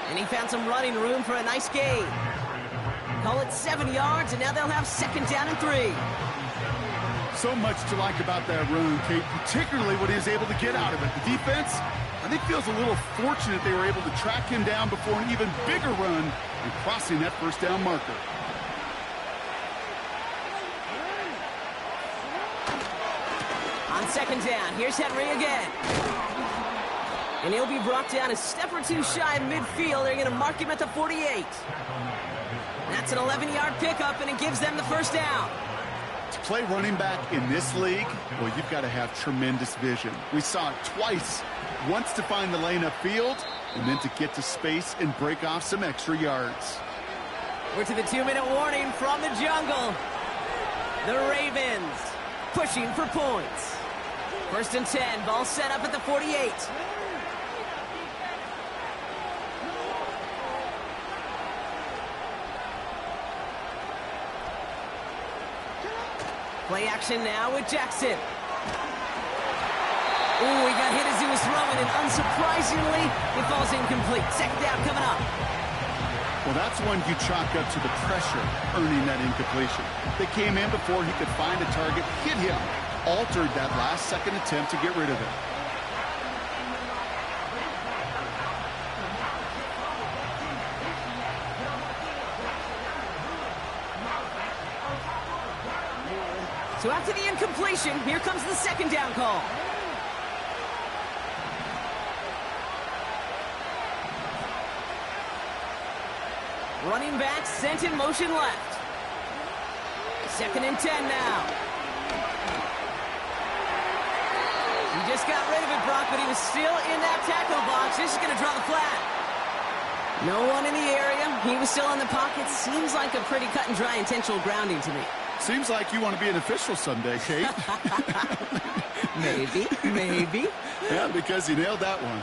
Speaker 6: And he found some running room for a nice gain. Call it 7 yards, and now they'll have 2nd down and 3.
Speaker 7: So much to like about that run, Kate, particularly what he was able to get out of it. The defense, I think, feels a little fortunate they were able to track him down before an even bigger run and crossing that 1st down marker. On 2nd down, here's Henry again.
Speaker 6: And he'll be brought down a step or two shy of midfield. They're going to mark him at the 48. That's an 11-yard pickup, and it gives them the first down.
Speaker 7: To play running back in this league, well, you've got to have tremendous vision. We saw it twice. Once to find the lane upfield, and then to get to space and break off some extra yards.
Speaker 6: We're to the 2-minute warning from the jungle. The Ravens pushing for points. 1st and 10, ball set up at the 48. Play action now with Jackson. Ooh, he got hit as he was throwing, and unsurprisingly, it falls incomplete. 2nd down coming up.
Speaker 7: Well, that's one you chalk up to the pressure earning that incompletion. They came in before he could find a target, hit him, altered that last-second attempt to get rid of it.
Speaker 6: So after the incompletion, here comes the 2nd down call. Running back sent in motion left. 2nd and 10 now. He just got rid of it, Brock, but he was still in that tackle box. This is going to draw the flag. No one in the area. He was still in the pocket. Seems like a pretty cut and dry intentional grounding to me.
Speaker 7: Seems like you want to be an official someday, Kate.
Speaker 6: Maybe.
Speaker 7: Yeah, because you nailed that one.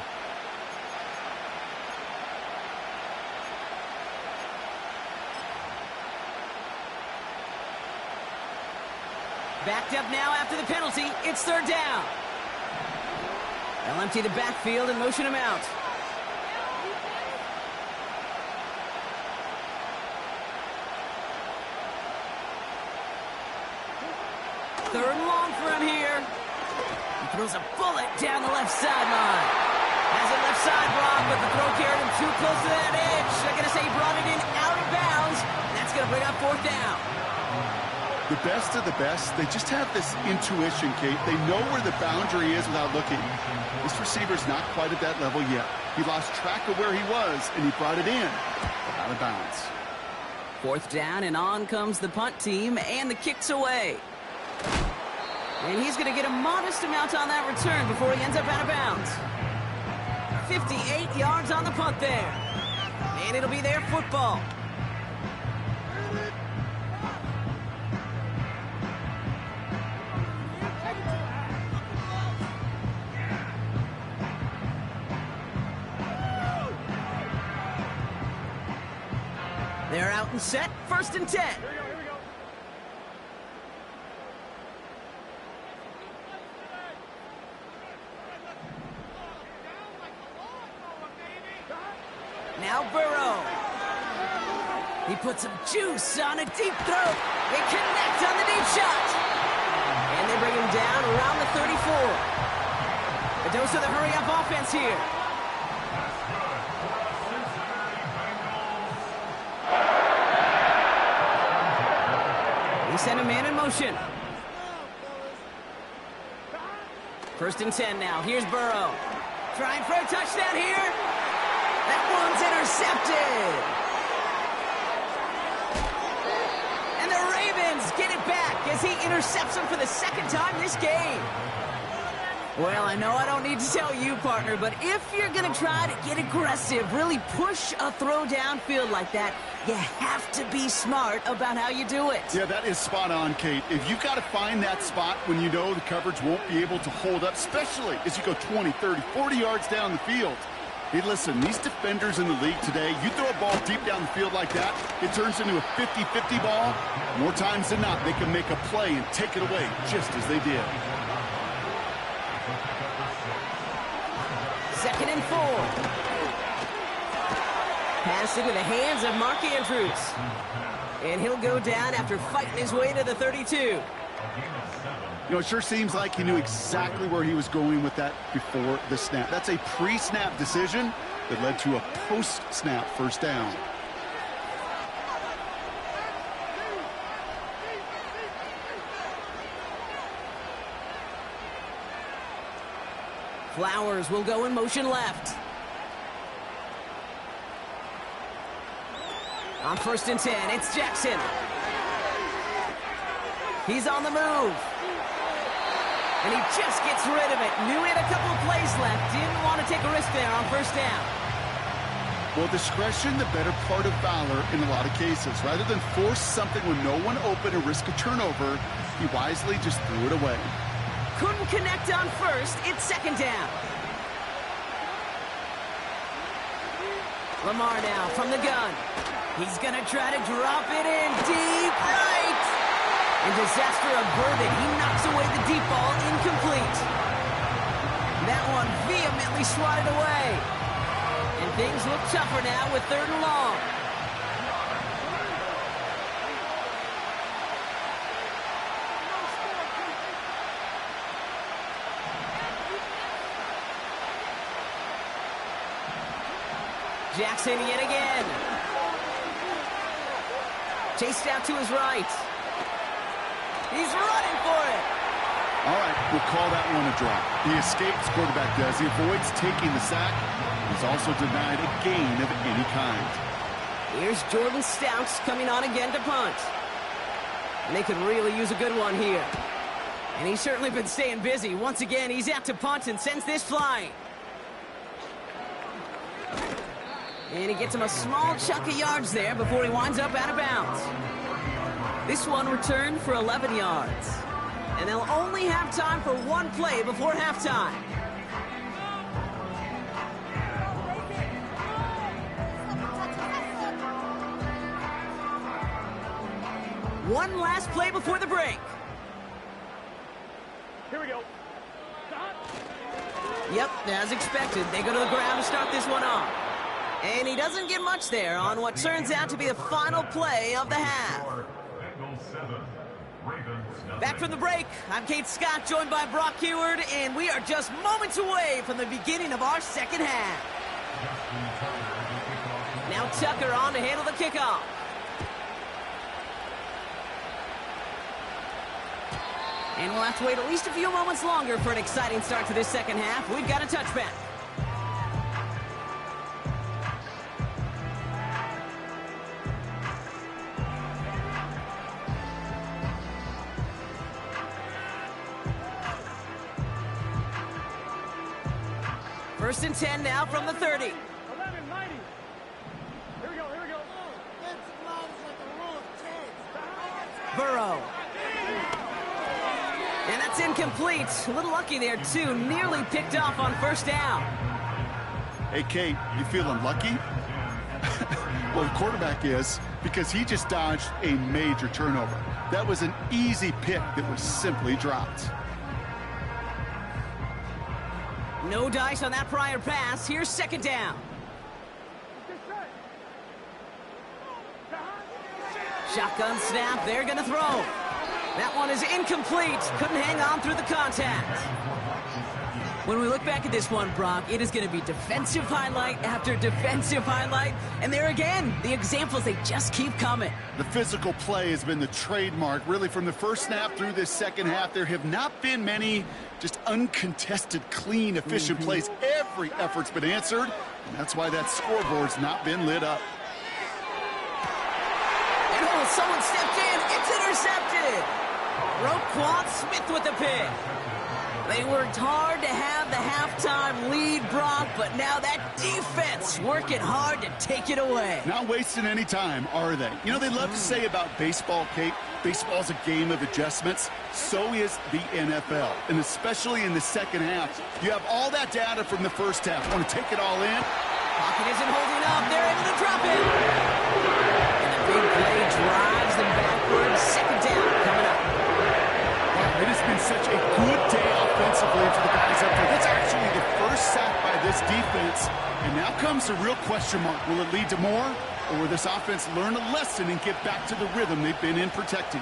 Speaker 6: Backed up now after the penalty. It's 3rd down. They'll empty the backfield and motion him out. Third and long for him here. He throws a bullet down the left sideline. Has it left side, Brock, but the throw carried him too close to that edge. They're going to say he brought it in out of bounds. And that's going to bring up 4th down.
Speaker 7: The best of the best, they just have this intuition, Kate. They know where the boundary is without looking. This receiver's not quite at that level yet. He lost track of where he was, and he brought it in. Out of bounds.
Speaker 6: 4th down, and on comes the punt team, and the kick's away. And he's going to get a modest amount on that return before he ends up out of bounds. 58 yards on the punt there. And it'll be their football. They're out and set. 1st and 10. Now Burrow. He puts some juice on a deep throw. They connect on the deep shot. And they bring him down around the 34. A dose of the hurry-up offense here. He sent a man in motion. 1st and 10 now. Here's Burrow. Trying for a touchdown here. That one's intercepted. And the Ravens get it back as he intercepts him for the 2nd time this game. Well, I know I don't need to tell you, partner, but if you're going to try to get aggressive, really push a throw downfield like that, you have to be smart about how you do it.
Speaker 7: Yeah, that is spot on, Kate. If you've got to find that spot when you know the coverage won't be able to hold up, especially as you go 20, 30, 40 yards down the field. Hey, listen, these defenders in the league today, you throw a ball deep down the field like that, it turns into a 50-50 ball. More times than not, they can make a play and take it away, just as they did.
Speaker 6: 2nd and 4. Pass into the hands of Mark Andrews. And he'll go down after fighting his way to the 32.
Speaker 7: You know, it sure seems like he knew exactly where he was going with that before the snap. That's a pre-snap decision that led to a post-snap 1st down.
Speaker 6: Flowers will go in motion left. On 1st and 10, it's Jackson. He's on the move. And he just gets rid of it. Knew he had a couple of plays left. Didn't want to take a risk there on 1st down.
Speaker 7: Well, discretion, the better part of valor in a lot of cases. Rather than force something with no one open and risk a turnover, he wisely just threw it away.
Speaker 6: Couldn't connect on 1st. It's 2nd down. Lamar now from the gun. He's going to try to drop it in deep right. And disaster averted. He knocks away the deep ball, incomplete. That one vehemently swatted away. And things look tougher now with 3rd and long. Jackson yet again. Chased out to his right. He's running for it.
Speaker 7: All right, we'll call that one a drop. He escapes, quarterback does. He avoids taking the sack. He's also denied a gain of any kind.
Speaker 6: Here's Jordan Stouts coming on again to punt. And they could really use a good one here. And he's certainly been staying busy. Once again, he's out to punt and sends this flying. And he gets him a small chunk of yards there before he winds up out of bounds. This one returned for 11 yards. And they'll only have time for one play before halftime. One last play before the break.
Speaker 4: Here we go.
Speaker 6: Yep, as expected, they go to the ground to start this one off. And he doesn't get much there on what turns out to be the final play of the half. Back from the break, I'm Kate Scott, joined by Brock Heward, and we are just moments away from the beginning of our second half. Now Tucker on to handle the kickoff. And we'll have to wait at least a few moments longer for an exciting start to this second half. We've got a touchback. First and 10 now from the 30.
Speaker 4: 11, 90. Here we go, here we go.
Speaker 6: Burrow. And that's incomplete. A little lucky there, too. Nearly picked off on 1st down.
Speaker 7: Hey, Kate, you feeling lucky? Well, the quarterback is, because he just dodged a major turnover. That was an easy pick that was simply dropped.
Speaker 6: No dice on that prior pass. Here's 2nd down. Shotgun snap. They're going to throw. That one is incomplete. Couldn't hang on through the contact. When we look back at this one, Brock, it is going to be defensive highlight after defensive highlight. And there again, the examples, they just keep coming.
Speaker 7: The physical play has been the trademark. Really, from the first snap through this second half, there have not been many just uncontested, clean, efficient plays. Every effort's been answered, and that's why that scoreboard's not been lit up.
Speaker 6: And oh, someone stepped in. It's intercepted. Roquan Smith with the pick. They worked hard to have the halftime lead, Brock, but now that defense working hard to take it away.
Speaker 7: Not wasting any time, are they? You know, they love to say about baseball, Kate, baseball's a game of adjustments. So is the NFL, and especially in the second half. You have all that data from the first half. Want to take it all in?
Speaker 6: Pocket isn't holding up. They're able to drop it. And the big play drives them backwards. 2nd down coming up.
Speaker 7: It has been such a good day offensively for the guys up there. That's actually the first sack by this defense. And now comes the real question mark. Will it lead to more? Or will this offense learn a lesson and get back to the rhythm they've been in protecting?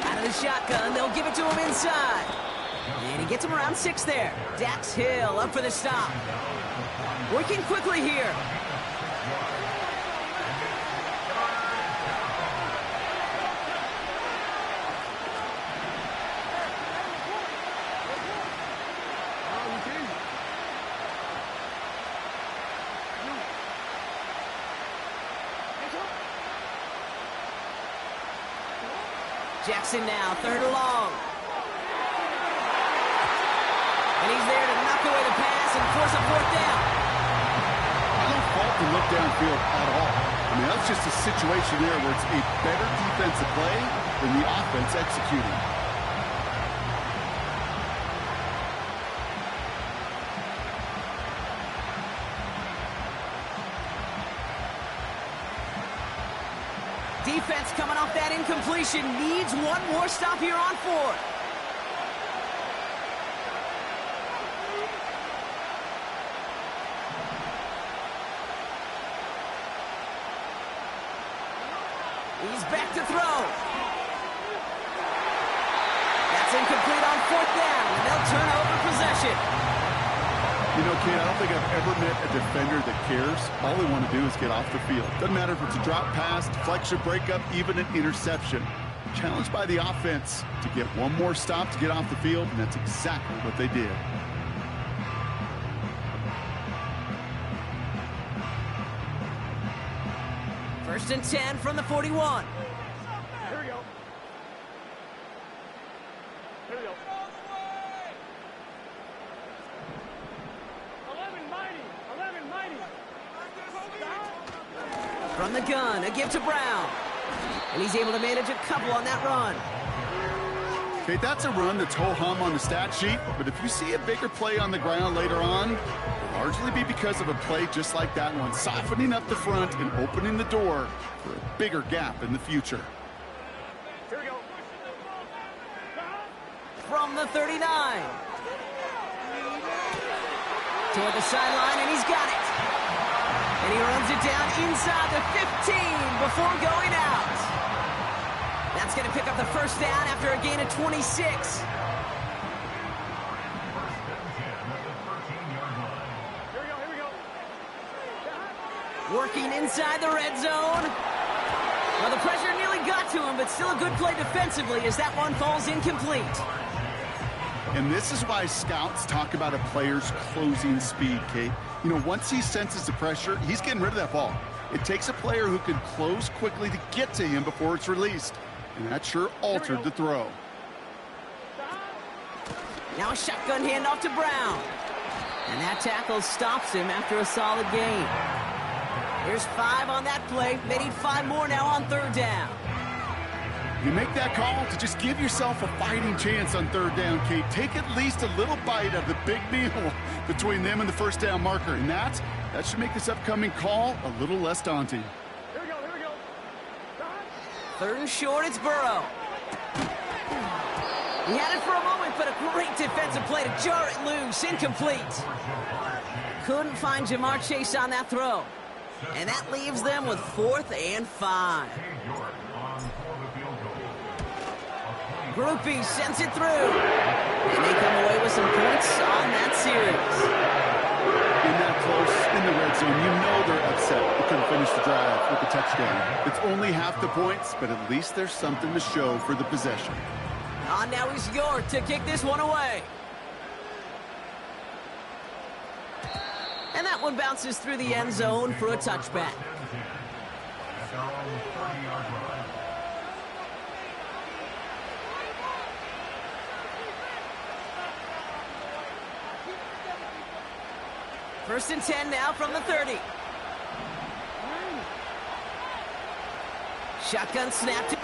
Speaker 6: Out of the shotgun, they'll give it to him inside. And he gets him around 6 there. Dax Hill up for the stop. Working quickly here. Jackson now, third and long. And he's there to knock away the pass and force a fourth down.
Speaker 7: I don't fault the look downfield at all. I mean, that's just a situation there where it's a better defensive play than the offense executing.
Speaker 6: Defense coming off that incompletion needs one more stop here on fourth. He's back to throw. That's incomplete on fourth down, and they'll turn over possession.
Speaker 7: You know, kid, I don't think I've ever met a defender that cares. All they want to do is get off the field. Doesn't matter if it's a drop pass, deflection, breakup, even an interception. Challenged by the offense to get one more stop to get off the field, and that's exactly what they did.
Speaker 6: First and 10 from the 41.
Speaker 4: Here we go. Here we go. 11 mighty. 11 mighty.
Speaker 6: From the gun, a give to Brown. And he's able to manage a couple on that run.
Speaker 7: Okay, that's a run that's ho-hum on the stat sheet, but if you see a bigger play on the ground later on, it'll largely be because of a play just like that one, softening up the front and opening the door for a bigger gap in the future.
Speaker 4: Here we go.
Speaker 6: From the 39. Toward the sideline, and he's got it. And he runs it down inside the 15 before going out. That's going to pick up the first down after a gain of 26.
Speaker 3: First and 10 at the 13-yard line.
Speaker 4: Here we go. Here we go.
Speaker 6: Working inside the red zone. Well, the pressure nearly got to him, but still a good play defensively as that one falls incomplete.
Speaker 7: And this is why scouts talk about a player's closing speed, Kate. You know, once he senses the pressure, he's getting rid of that ball. It takes a player who can close quickly to get to him before it's released. And that sure altered the throw.
Speaker 6: Now a shotgun handoff to Brown. And that tackle stops him after a solid gain. Here's 5 on that play. They need 5 more now on third down.
Speaker 7: You make that call to just give yourself a fighting chance on third down, Kate. Take at least a little bite of the big meal between them and the first down marker. And that should make this upcoming call a little less daunting.
Speaker 4: Here we go. Here we go.
Speaker 6: Third and short, it's Burrow. He had it for a moment, but a great defensive play to jar it loose. Incomplete. Couldn't find Jamar Chase on that throw. And that leaves them with 4th and 5. Groupie sends it through. And they come away with some points on that series.
Speaker 7: In that close, in the red zone, you know they're upset. They couldn't finish the drive with the touchdown. It's only half the points, but at least there's something to show for the possession.
Speaker 6: On now is York to kick this one away. And that one bounces through the end zone for a touchback.
Speaker 3: At their own 30-yard line.
Speaker 6: First and 10 now from the 30. Shotgun snap to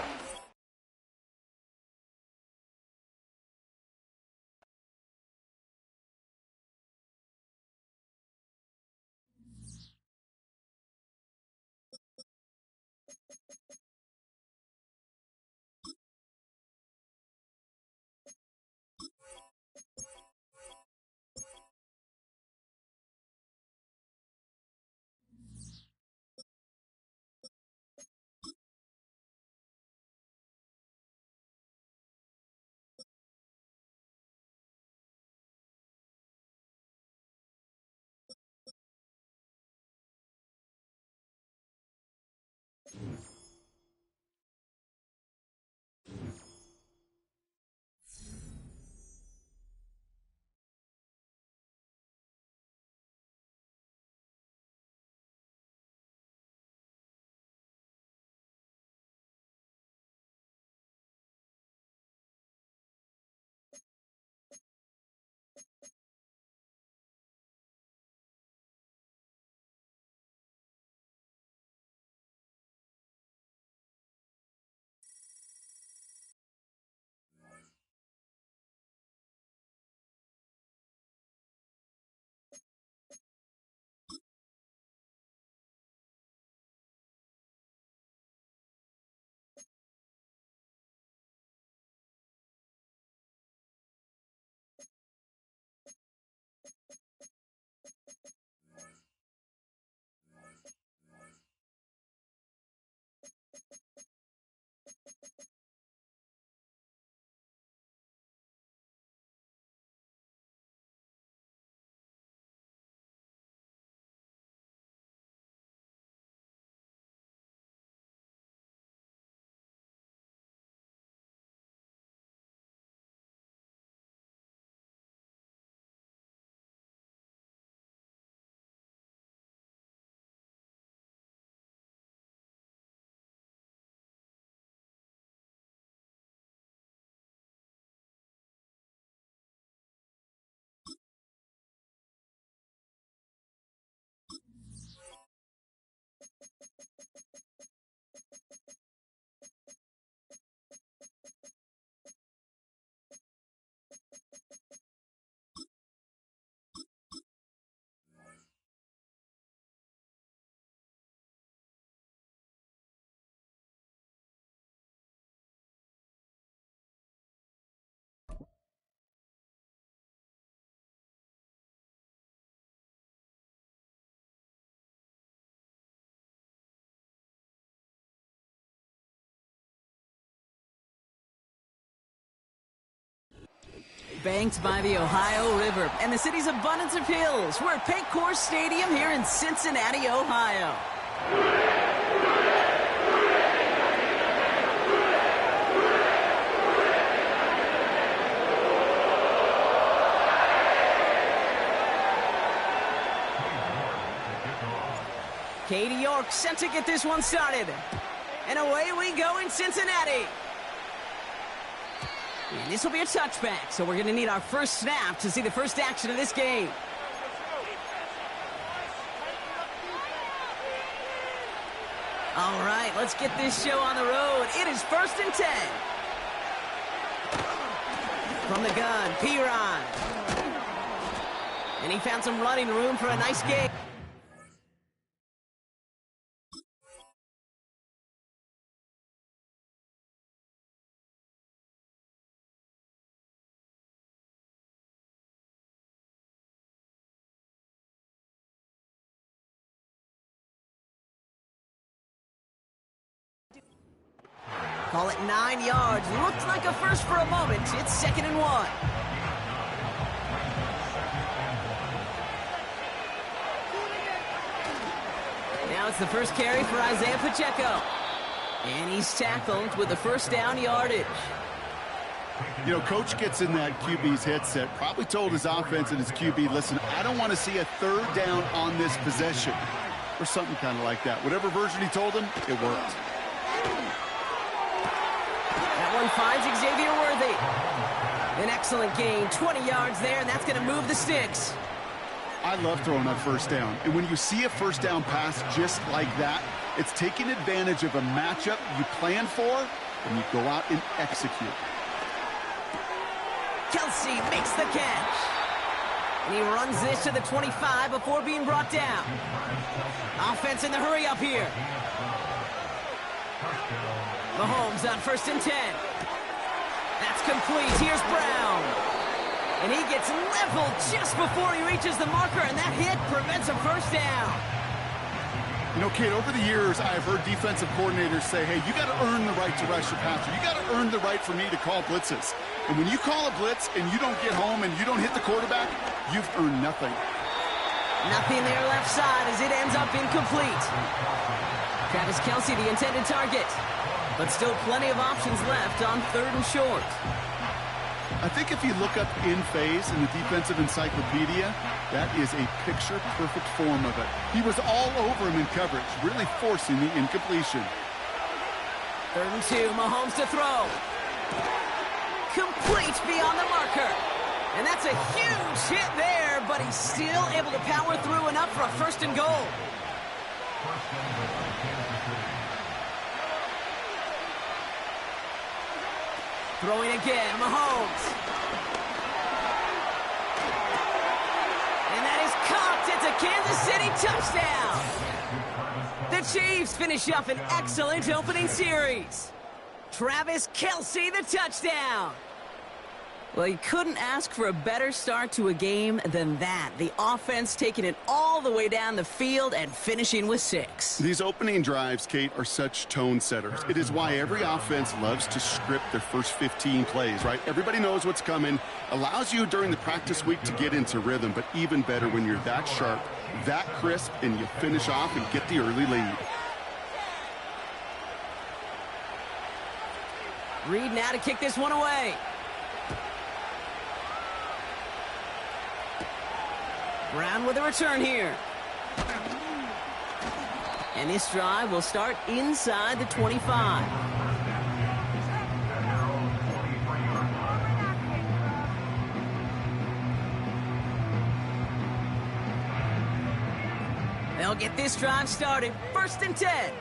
Speaker 6: banked by the Ohio River and the city's abundance of hills. We're at Paycor Stadium here in Cincinnati, Ohio. Katie York sent to get this one started. And away we go in Cincinnati. And this will be a touchback, so we're going to need our first snap to see the first action of this game. All right, let's get this show on the road. It is 1st and 10. From the gun, Piron. And he found some running room for a nice game. Call it 9 yards. Looked like a first for a moment. It's 2nd and 1. Now it's the first carry for Isaiah Pacheco. And he's tackled with the first down yardage.
Speaker 7: You know, coach gets in that QB's headset, probably told his offense and his QB, listen, I don't want to see a 3rd down on this possession. Or something kind of like that. Whatever version he told him, it worked.
Speaker 6: That one finds Xavier Worthy. An excellent gain, 20 yards there, and that's going to move the sticks.
Speaker 7: I love throwing on 1st down. And when you see a 1st down pass just like that, it's taking advantage of a matchup you plan for, and you go out and execute.
Speaker 6: Kelsey makes the catch. And he runs this to the 25 before being brought down. Offense in the hurry up here. Mahomes on 1st and 10. That's complete. Here's Brown. And he gets leveled just before he reaches the marker, and that hit prevents a 1st down.
Speaker 7: You know, Kate, over the years, I've heard defensive coordinators say, hey, you got to earn the right to rush your passer. You got to earn the right for me to call blitzes. And when you call a blitz and you don't get home and you don't hit the quarterback, you've earned nothing.
Speaker 6: Nothing there left side as it ends up incomplete. Travis Kelsey, the intended target. But still plenty of options left on 3rd and short.
Speaker 7: I think if you look up in phase in the defensive encyclopedia, that is a picture-perfect form of it. He was all over him in coverage, really forcing the incompletion.
Speaker 6: 3rd and 2, Mahomes to throw. Complete beyond the marker. And that's a huge hit there, but he's still able to power through enough for a 1st and goal. Throwing again, Mahomes. And that is caught. It's a Kansas City touchdown. The Chiefs finish up an excellent opening series. Travis Kelsey, the touchdown. Well, you couldn't ask for a better start to a game than that. The offense taking it all the way down the field and finishing with 6.
Speaker 7: These opening drives, Kate, are such tone setters. It is why every offense loves to script their first 15 plays, right? Everybody knows what's coming. Allows you during the practice week to get into rhythm, but even better when you're that sharp, that crisp, and you finish off and get the early lead.
Speaker 6: Reed now to kick this one away. Brown with a return here. And this drive will start inside the 25. They'll get this drive started. 1st and 10.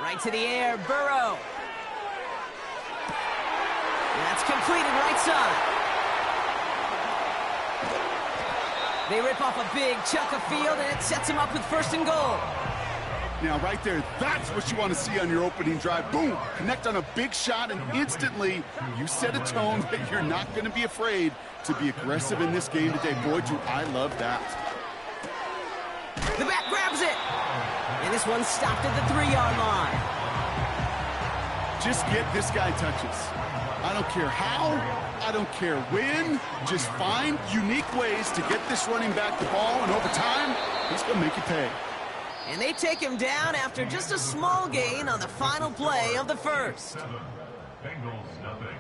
Speaker 6: Right to the air, Burrow. That's completed right side. They rip off a big chunk of field, and it sets him up with 1st and goal.
Speaker 7: Now, right there, that's what you want to see on your opening drive. Boom! Connect on a big shot, and instantly you set a tone that you're not going to be afraid to be aggressive in this game today. Boy, do I love that.
Speaker 6: The back grabs it. And this one stopped at the 3-yard line.
Speaker 7: Just get this guy touches. I don't care how, I don't care when. Just find unique ways to get this running back the ball, and over time, he's going to make you pay.
Speaker 6: And they take him down after just a small gain on the final play of the first.
Speaker 3: Bengals nothing.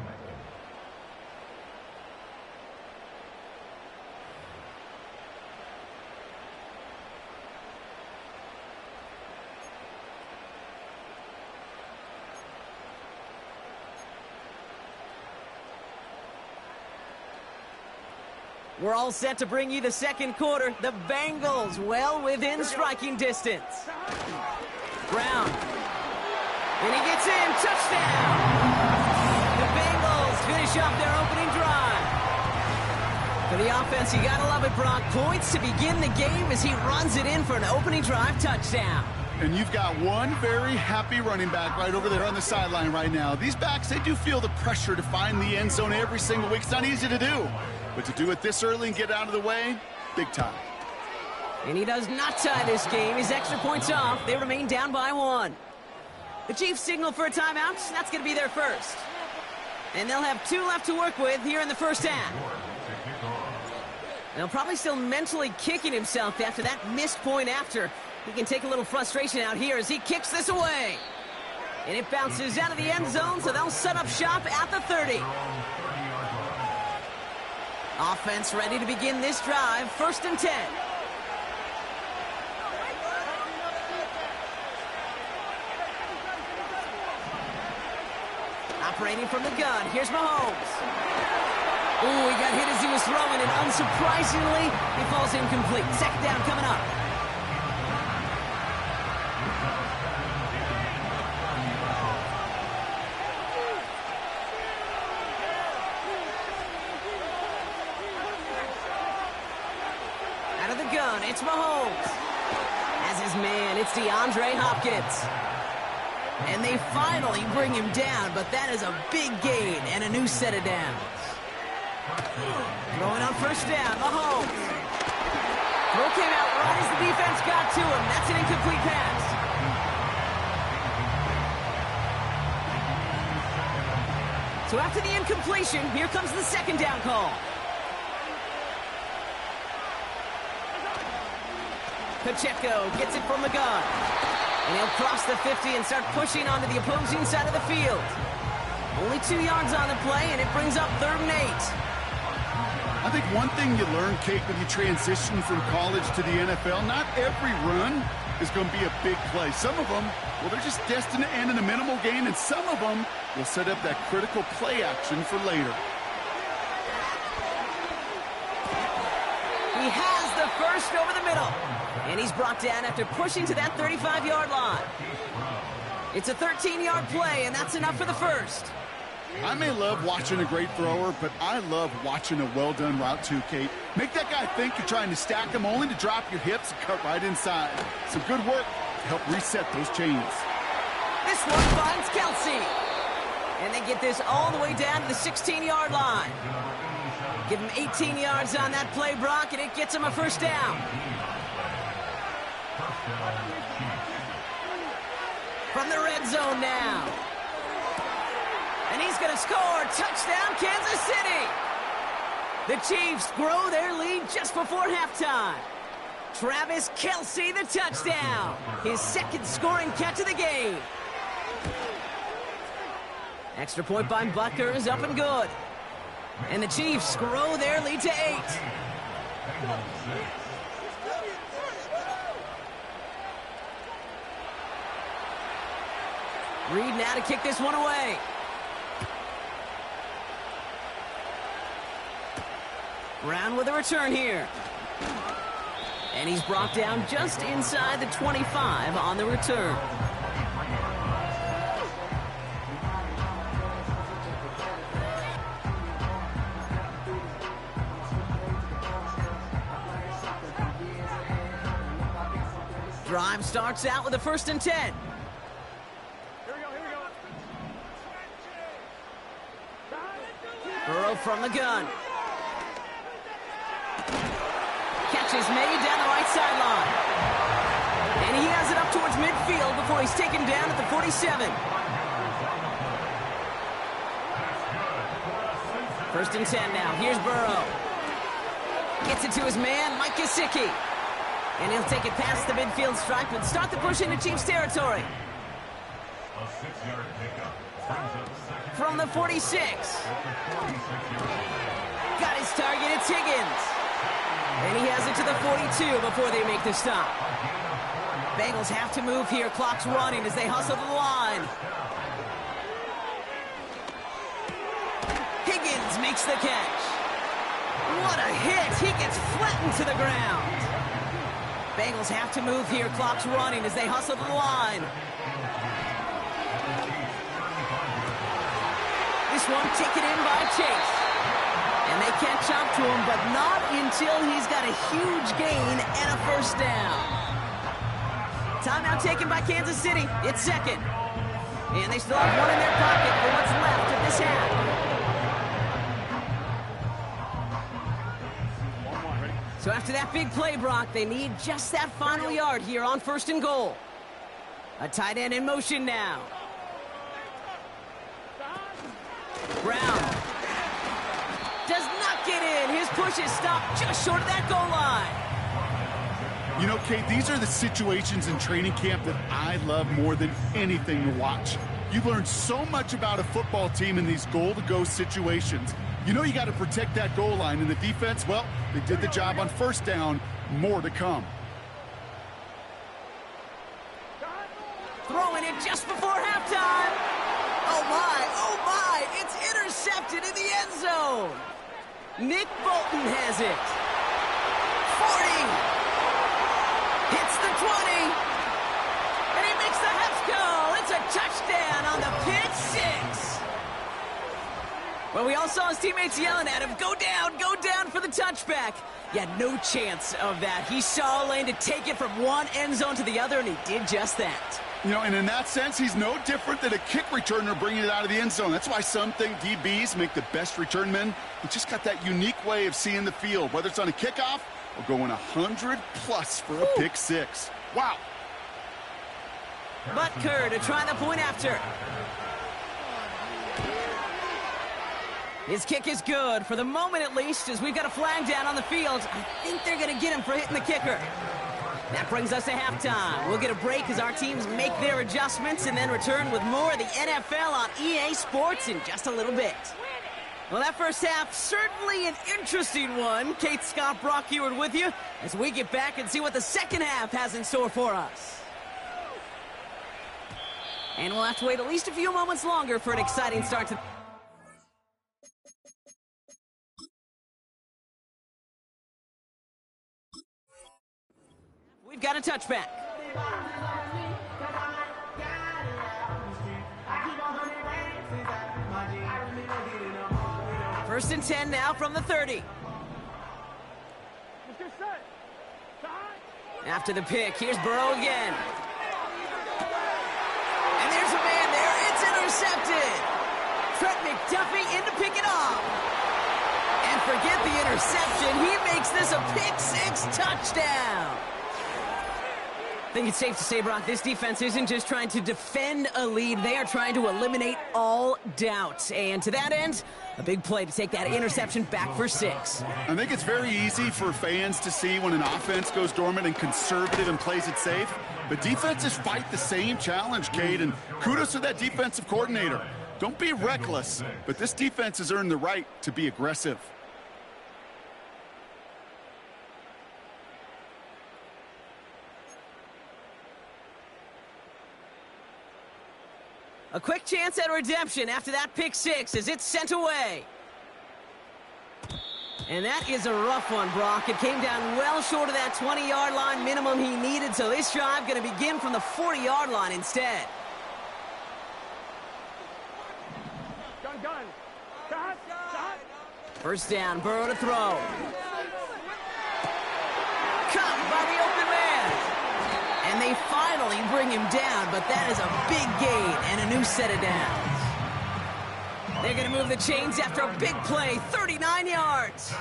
Speaker 6: We're all set to bring you the second quarter. The Bengals well within striking distance. Brown. And he gets in. Touchdown! The Bengals finish off their opening drive. For the offense, you gotta love it, Brock. Points to begin the game as he runs it in for an opening drive touchdown.
Speaker 7: And you've got one very happy running back right over there on the sideline right now. These backs, they do feel the pressure to find the end zone every single week. It's not easy to do. But to do it this early and get out of the way, big time.
Speaker 6: And he does not tie this game. His extra points off. They remain down by 1. The Chiefs signal for a timeout. That's going to be their first. And they'll have 2 left to work with here in the first half. Now, probably still mentally kicking himself after that missed point after. He can take a little frustration out here as he kicks this away. And it bounces out of the end zone, so they'll set up shop at the 30. Offense ready to begin this drive. 1st and 10. Operating from the gun. Here's Mahomes. Ooh, he got hit as he was throwing, and unsurprisingly, he falls incomplete. 2nd down coming up. It's Mahomes. As his man, it's DeAndre Hopkins. And they finally bring him down, but that is a big gain and a new set of downs. Throwing on 1st down, Mahomes. Throw came out right as the defense got to him. That's an incomplete pass. So after the incompletion, here comes the 2nd down call. Pacheco gets it from the gun. And he'll cross the 50 and start pushing onto the opposing side of the field. Only 2 yards on the play, and it brings up 3rd and 8.
Speaker 7: I think one thing you learn, Kate, when you transition from college to the NFL, not every run is going to be a big play. Some of them, well, they're just destined to end in a minimal gain, and some of them will set up that critical play action for later.
Speaker 6: He has the first over the middle. And he's brought down after pushing to that 35-yard line. It's a 13-yard play, and that's enough for the first.
Speaker 7: I may love watching a great thrower, but I love watching a well-done route too, Kate. Make that guy think you're trying to stack him only to drop your hips and cut right inside. Some good work to help reset those chains.
Speaker 6: This one finds Kelsey. And they get this all the way down to the 16-yard line. Give him 18 yards on that play, Brock, and it gets him a 1st down. From the red zone now. And he's going to score. Touchdown, Kansas City. The Chiefs grow their lead just before halftime. Travis Kelce, the touchdown. His 2nd scoring catch of the game. Extra point by Butker is up and good. And the Chiefs grow their lead to 8. Reed now to kick this one away. Brown with a return here. And he's brought down just inside the 25 on the return. Drive starts out with a 1st and 10.
Speaker 4: Here we go, here we go.
Speaker 6: Burrow from the gun. Catch is made down the right sideline. And he has it up towards midfield. so he's taken down at the 47. First and 10 now. Here's Burrow. Gets it to his man, Mike Gesicki. And he'll take it past the midfield stripe and start the push into Chiefs territory.
Speaker 3: A 6-yard pickup brings up second.
Speaker 6: From the 46. Got his target, it's Higgins. And he has it to the 42 before they make the stop. Bengals have to move here. Clock's running as they hustle to the line. Higgins makes the catch. What a hit. He gets flattened to the ground. Bengals have to move here. Clock's running as they hustle to the line. This one taken in by Chase. And they catch up to him, but not until he's got a huge gain and a first down. Timeout taken by Kansas City. It's second. And they still have one in their pocket for what's left of this half. So after that big play, Brock, they need just that final yard here on first and goal. A tight end in motion now. Brown does not get in. His push is stopped just short of that goal line.
Speaker 7: You know, Kate, these are the situations in training camp that I love more than anything to watch. You learn so much about a football team in these goal-to-go situations. You know you got to protect that goal line, and the defense, well, they did the job on first down. More to come.
Speaker 6: Throwing it just before halftime. Oh my, it's intercepted in the end zone. Nick Bolton has it. 40. Hits the 20. And he makes the Hefco. It's a touchdown on the pick six. Well, we all saw his teammates yelling at him, go down for the touchback. Yeah, no chance of that. He saw a lane to take it from one end zone to the other, and he did just that.
Speaker 7: You know, and in that sense, he's no different than a kick returner bringing it out of the end zone. That's why some think DBs make the best return men. He just got that unique way of seeing the field, whether it's on a kickoff or going 100+ for a pick six. Wow.
Speaker 6: Butker to try the point after. His kick is good, for the moment at least, as we've got a flag down on the field. I think they're going to get him for hitting the kicker. That brings us to halftime. We'll get a break as our teams make their adjustments and then return with more of the NFL on EA Sports in just a little bit. Well, that first half, certainly an interesting one. Kate, Scott, Brock Ewart with you as we get back and see what the second half has in store for us. And we'll have to wait at least a few moments longer for an exciting start to... We've got a touchback. First and 10 now from the 30. After the pick, here's Burrow again. And there's a man there. It's intercepted. Trent McDuffie in to pick it off. And forget the interception. He makes this a pick six touchdown. I think it's safe to say, Brock, this defense isn't just trying to defend a lead. They are trying to eliminate all doubt. And to that end, a big play to take that interception back for 6.
Speaker 7: I think it's very easy for fans to see when an offense goes dormant and conservative and plays it safe. But defenses fight the same challenge, Cade, and kudos to that defensive coordinator. Don't be reckless, but this defense has earned the right to be aggressive.
Speaker 6: A quick chance at redemption after that pick 6 as it's sent away. And that is a rough one, Brock. It came down well short of that 20-yard line minimum he needed, so this drive going to begin from the 40-yard line instead. First down, Burrow to throw. Caught by the open man. And they finally bring him down, but that is a big gain and a new set of downs. They're going to move the chains after a big play, 39 yards.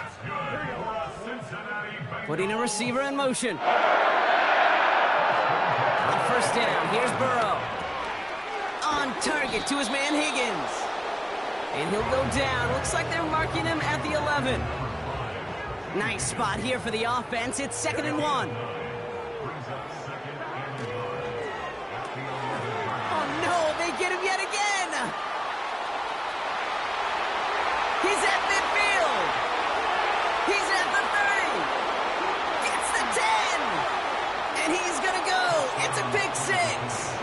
Speaker 6: Putting a receiver in motion. On first down, here's Burrow. target to his man Higgins. And he'll go down. Looks like they're marking him at the 11. Nice spot here for the offense. It's 2nd and 1. Oh, no, they get him yet again. He's at midfield. He's at the 30. Gets the 10. And he's going to go. It's a pick 6.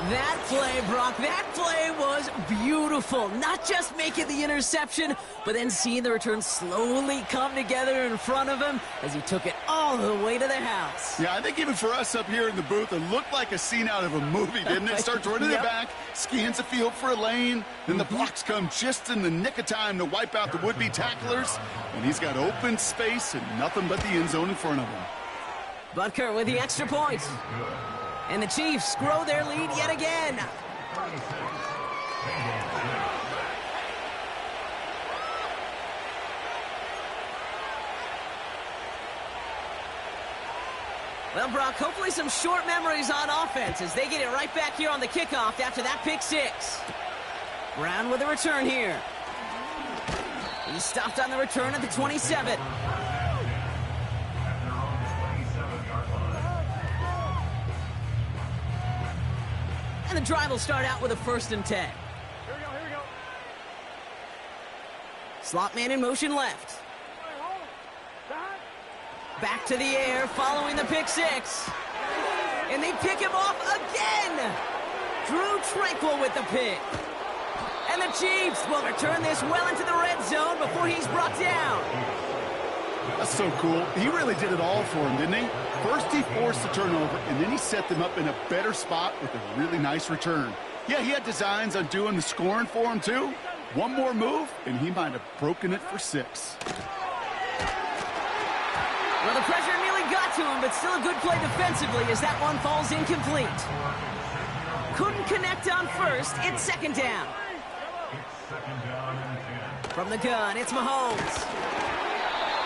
Speaker 6: That play, Brock, that play was beautiful. Not just making the interception, but then seeing the return slowly come together in front of him as he took it all the way to the house.
Speaker 7: Yeah, I think even for us up here in the booth, it looked like a scene out of a movie, didn't it? Starts running it back, scans the field for a lane, then the blocks come just in the nick of time to wipe out the would-be tacklers, and he's got open space and nothing but the end zone in front of him.
Speaker 6: Butker with the extra point. And the Chiefs grow their lead yet again. Well, Brock, hopefully some short memories on offense as they get it right back here on the kickoff after that pick 6. Brown with a return here. He stopped on the return at the 27. And the drive will start out with a 1st and 10.
Speaker 4: Here we go.
Speaker 6: Slot man in motion left. Back to the air following the pick 6. And they pick him off again. Drew Tranquil with the pick. And the Chiefs will return this well into the red zone before he's brought down.
Speaker 7: That's so cool. He really did it all for him, didn't he? First he forced the turnover, and then he set them up in a better spot with a really nice return. Yeah, he had designs on doing the scoring for him, too. One more move, and he might have broken it for 6.
Speaker 6: Well, the pressure nearly got to him, but still a good play defensively as that one falls incomplete. Couldn't connect on first. It's 2nd down. From the gun, it's Mahomes.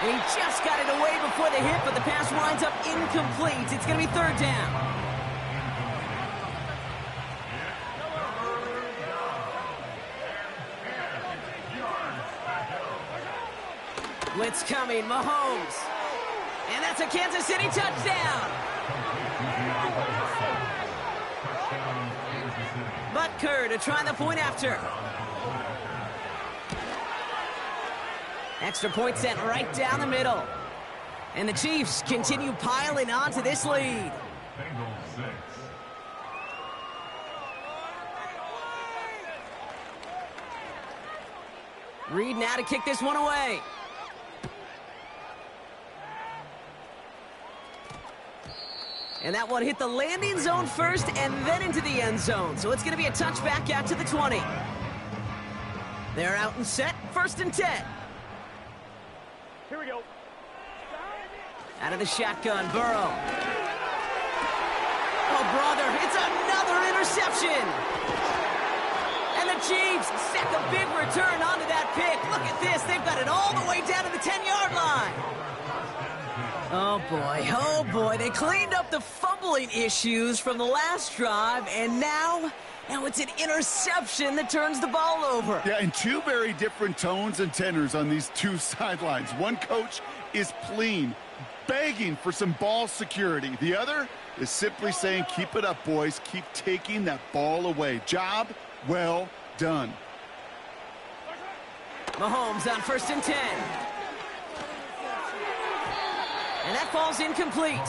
Speaker 6: And he just got it away before the hit, but the pass winds up incomplete. It's going to be 3rd down. Blitz coming, Mahomes. And that's a Kansas City touchdown. Butker to try the point after. Extra point sent right down the middle. And the Chiefs continue piling on to this lead.
Speaker 3: Bengals 6.
Speaker 6: Reed now to kick this one away. And that one hit the landing zone first and then into the end zone. So it's going to be a touchback out to the 20. They're out and set. 1st and 10.
Speaker 4: Here we go.
Speaker 6: Out of the shotgun, Burrow. Oh, brother, it's another interception. And the Chiefs set the big return onto that pick. Look at this. They've got it all the way down to the 10-yard line. Oh, boy. They cleaned up the fumbling issues from the last drive, and now it's an interception that turns the ball over.
Speaker 7: Yeah, and 2 very different tones and tenors on these 2 sidelines. One coach is pleading, begging for some ball security. The other is simply saying, keep it up, boys. Keep taking that ball away. Job well done.
Speaker 6: Mahomes on 1st and 10. And that falls incomplete.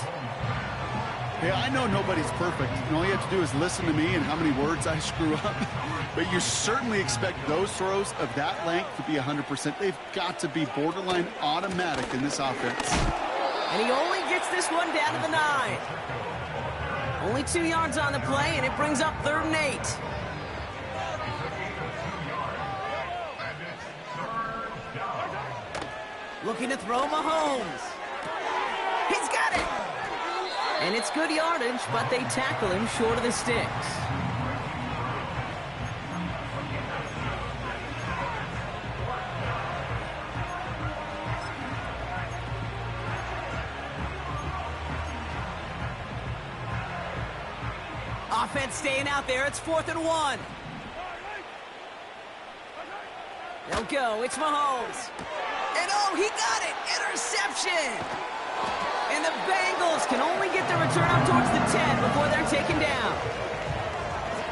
Speaker 7: Hey, I know nobody's perfect, and all you have to do is listen to me and how many words I screw up. But you certainly expect those throws of that length to be 100%. They've got to be borderline automatic in this offense.
Speaker 6: And he only gets this one down to the 9. Only 2 yards on the play, and it brings up 3rd and 8. Looking to throw Mahomes. He's got it! And it's good yardage, but they tackle him short of the sticks. Offense staying out there. It's 4th and 1. They'll go. It's Mahomes. And oh, he got it. Interception. And the Bengals can only get the return up towards the 10 before they're taken down.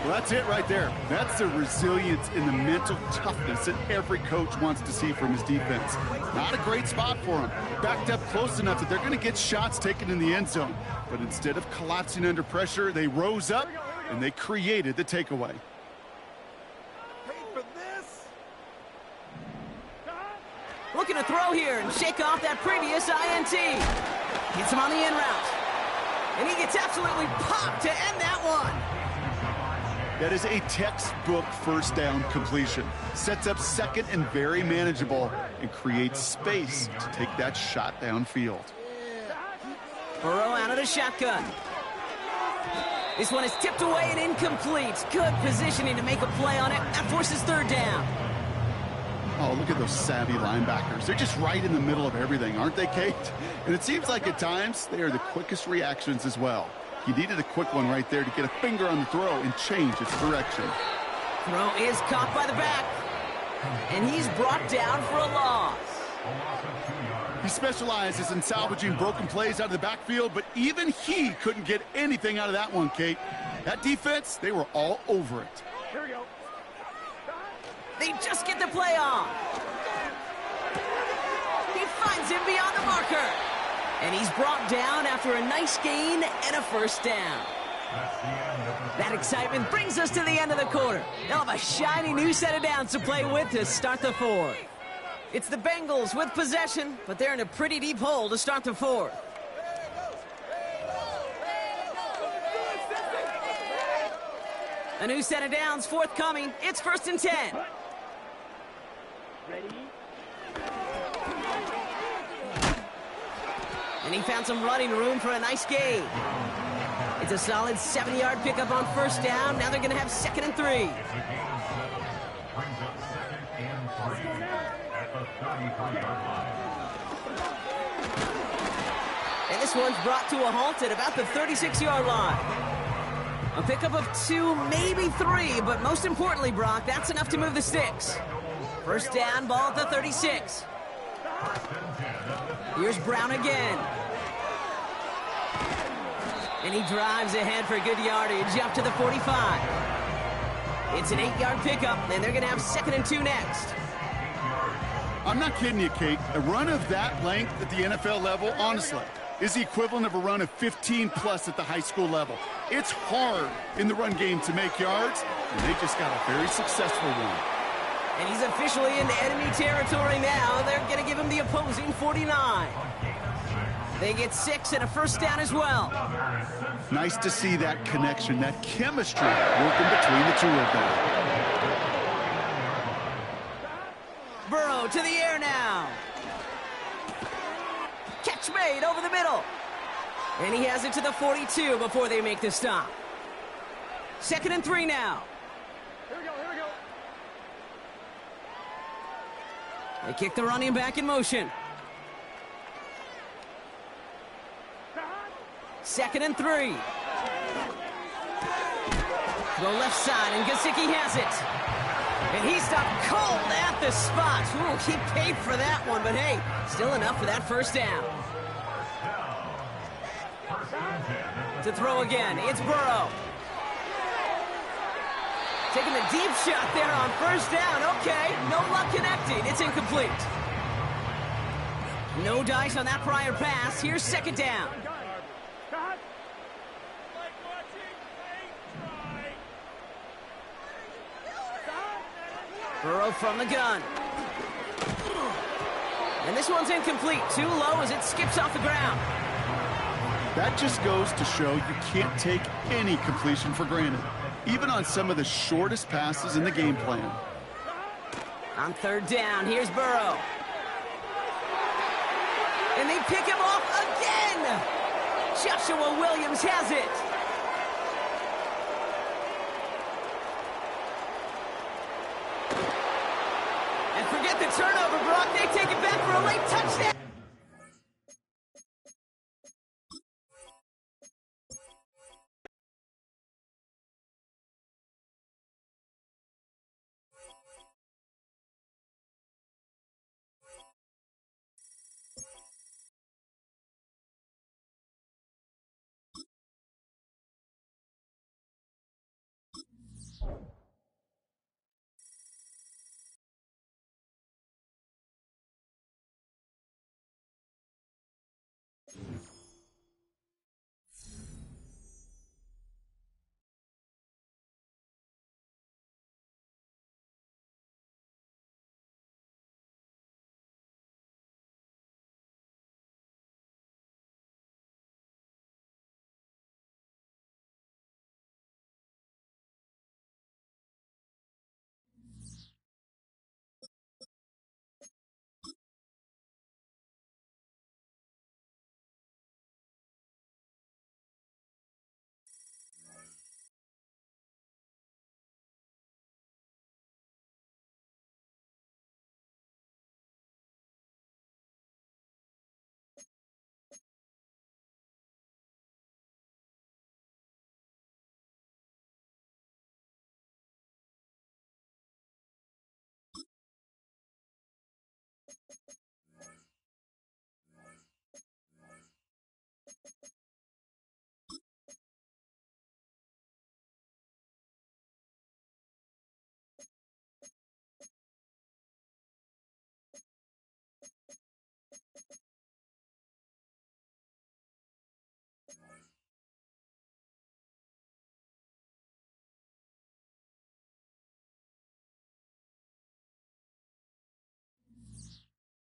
Speaker 7: Well, that's it right there. That's the resilience and the mental toughness that every coach wants to see from his defense. Not a great spot for him. Backed up close enough that they're going to get shots taken in the end zone. But instead of collapsing under pressure, they rose up and they created the takeaway.
Speaker 6: Looking to throw here and shake off that previous INT. Gets him on the in route. And he gets absolutely popped to end that one.
Speaker 7: That is a textbook first down completion. Sets up second and very manageable and creates space to take that shot downfield.
Speaker 6: Burrow out of the shotgun. This one is tipped away and incomplete. Good positioning to make a play on it. That forces 3rd down.
Speaker 7: Oh, look at those savvy linebackers. They're just right in the middle of everything, aren't they, Kate? And it seems like at times they are the quickest reactions as well. He needed a quick one right there to get a finger on the throw and change its direction.
Speaker 6: Throw is caught by the back. And he's brought down for a loss.
Speaker 7: He specializes in salvaging broken plays out of the backfield, but even he couldn't get anything out of that one, Kate. That defense, they were all over it.
Speaker 4: Here we go.
Speaker 6: They just get the play on. He finds him beyond the marker. And he's brought down after a nice gain and a first down. That excitement brings us to the end of the quarter. They'll have a shiny new set of downs to play with to start the 4th. It's the Bengals with possession, but they're in a pretty deep hole to start the 4th. A new set of downs forthcoming. It's 1st and 10.
Speaker 4: Ready?
Speaker 6: And he found some running room for a nice gain. It's a solid 70-yard pickup on 1st down. Now they're going to have 2nd and 3.
Speaker 3: Brings up 2nd and 3 at the 33-yard line.
Speaker 6: And this one's brought to a halt at about the 36-yard line. A pickup of 2, maybe 3, but most importantly, Brock, that's enough to move the sticks. 1st down, ball at the 36. Here's Brown again. And he drives ahead for good yardage up to the 45. It's an 8-yard pickup, and they're going to have 2nd and 2 next.
Speaker 7: I'm not kidding you, Kate. A run of that length at the NFL level, honestly, is the equivalent of a run of 15-plus at the high school level. It's hard in the run game to make yards, and they just got a very successful one.
Speaker 6: And he's officially into enemy territory now. They're going to give him the opposing 49. They get 6 and a first down as well.
Speaker 7: Nice to see that connection, that chemistry working between the two of them.
Speaker 6: Burrow to the air now. Catch made over the middle. And he has it to the 42 before they make the stop. 2nd and 3 now.
Speaker 4: Here we go, here we go.
Speaker 6: They kick the running back in motion. 2nd and 3. Throw left side, and Gesicki has it. And he stopped cold at the spot. Ooh, he paid for that one, but hey, still enough for that first down. To throw again, it's Burrow. Taking a deep shot there on 1st down. Okay, no luck connecting. It's incomplete. No dice on that prior pass. Here's 2nd down. Burrow from the gun. And this one's incomplete. Too low as it skips off the ground.
Speaker 7: That just goes to show you can't take any completion for granted, even on some of the shortest passes in the game plan.
Speaker 6: On 3rd down, here's Burrow. And they pick him off again. Joshua Williams has it. And forget the turnover, Brock. They take it back for a late touchdown.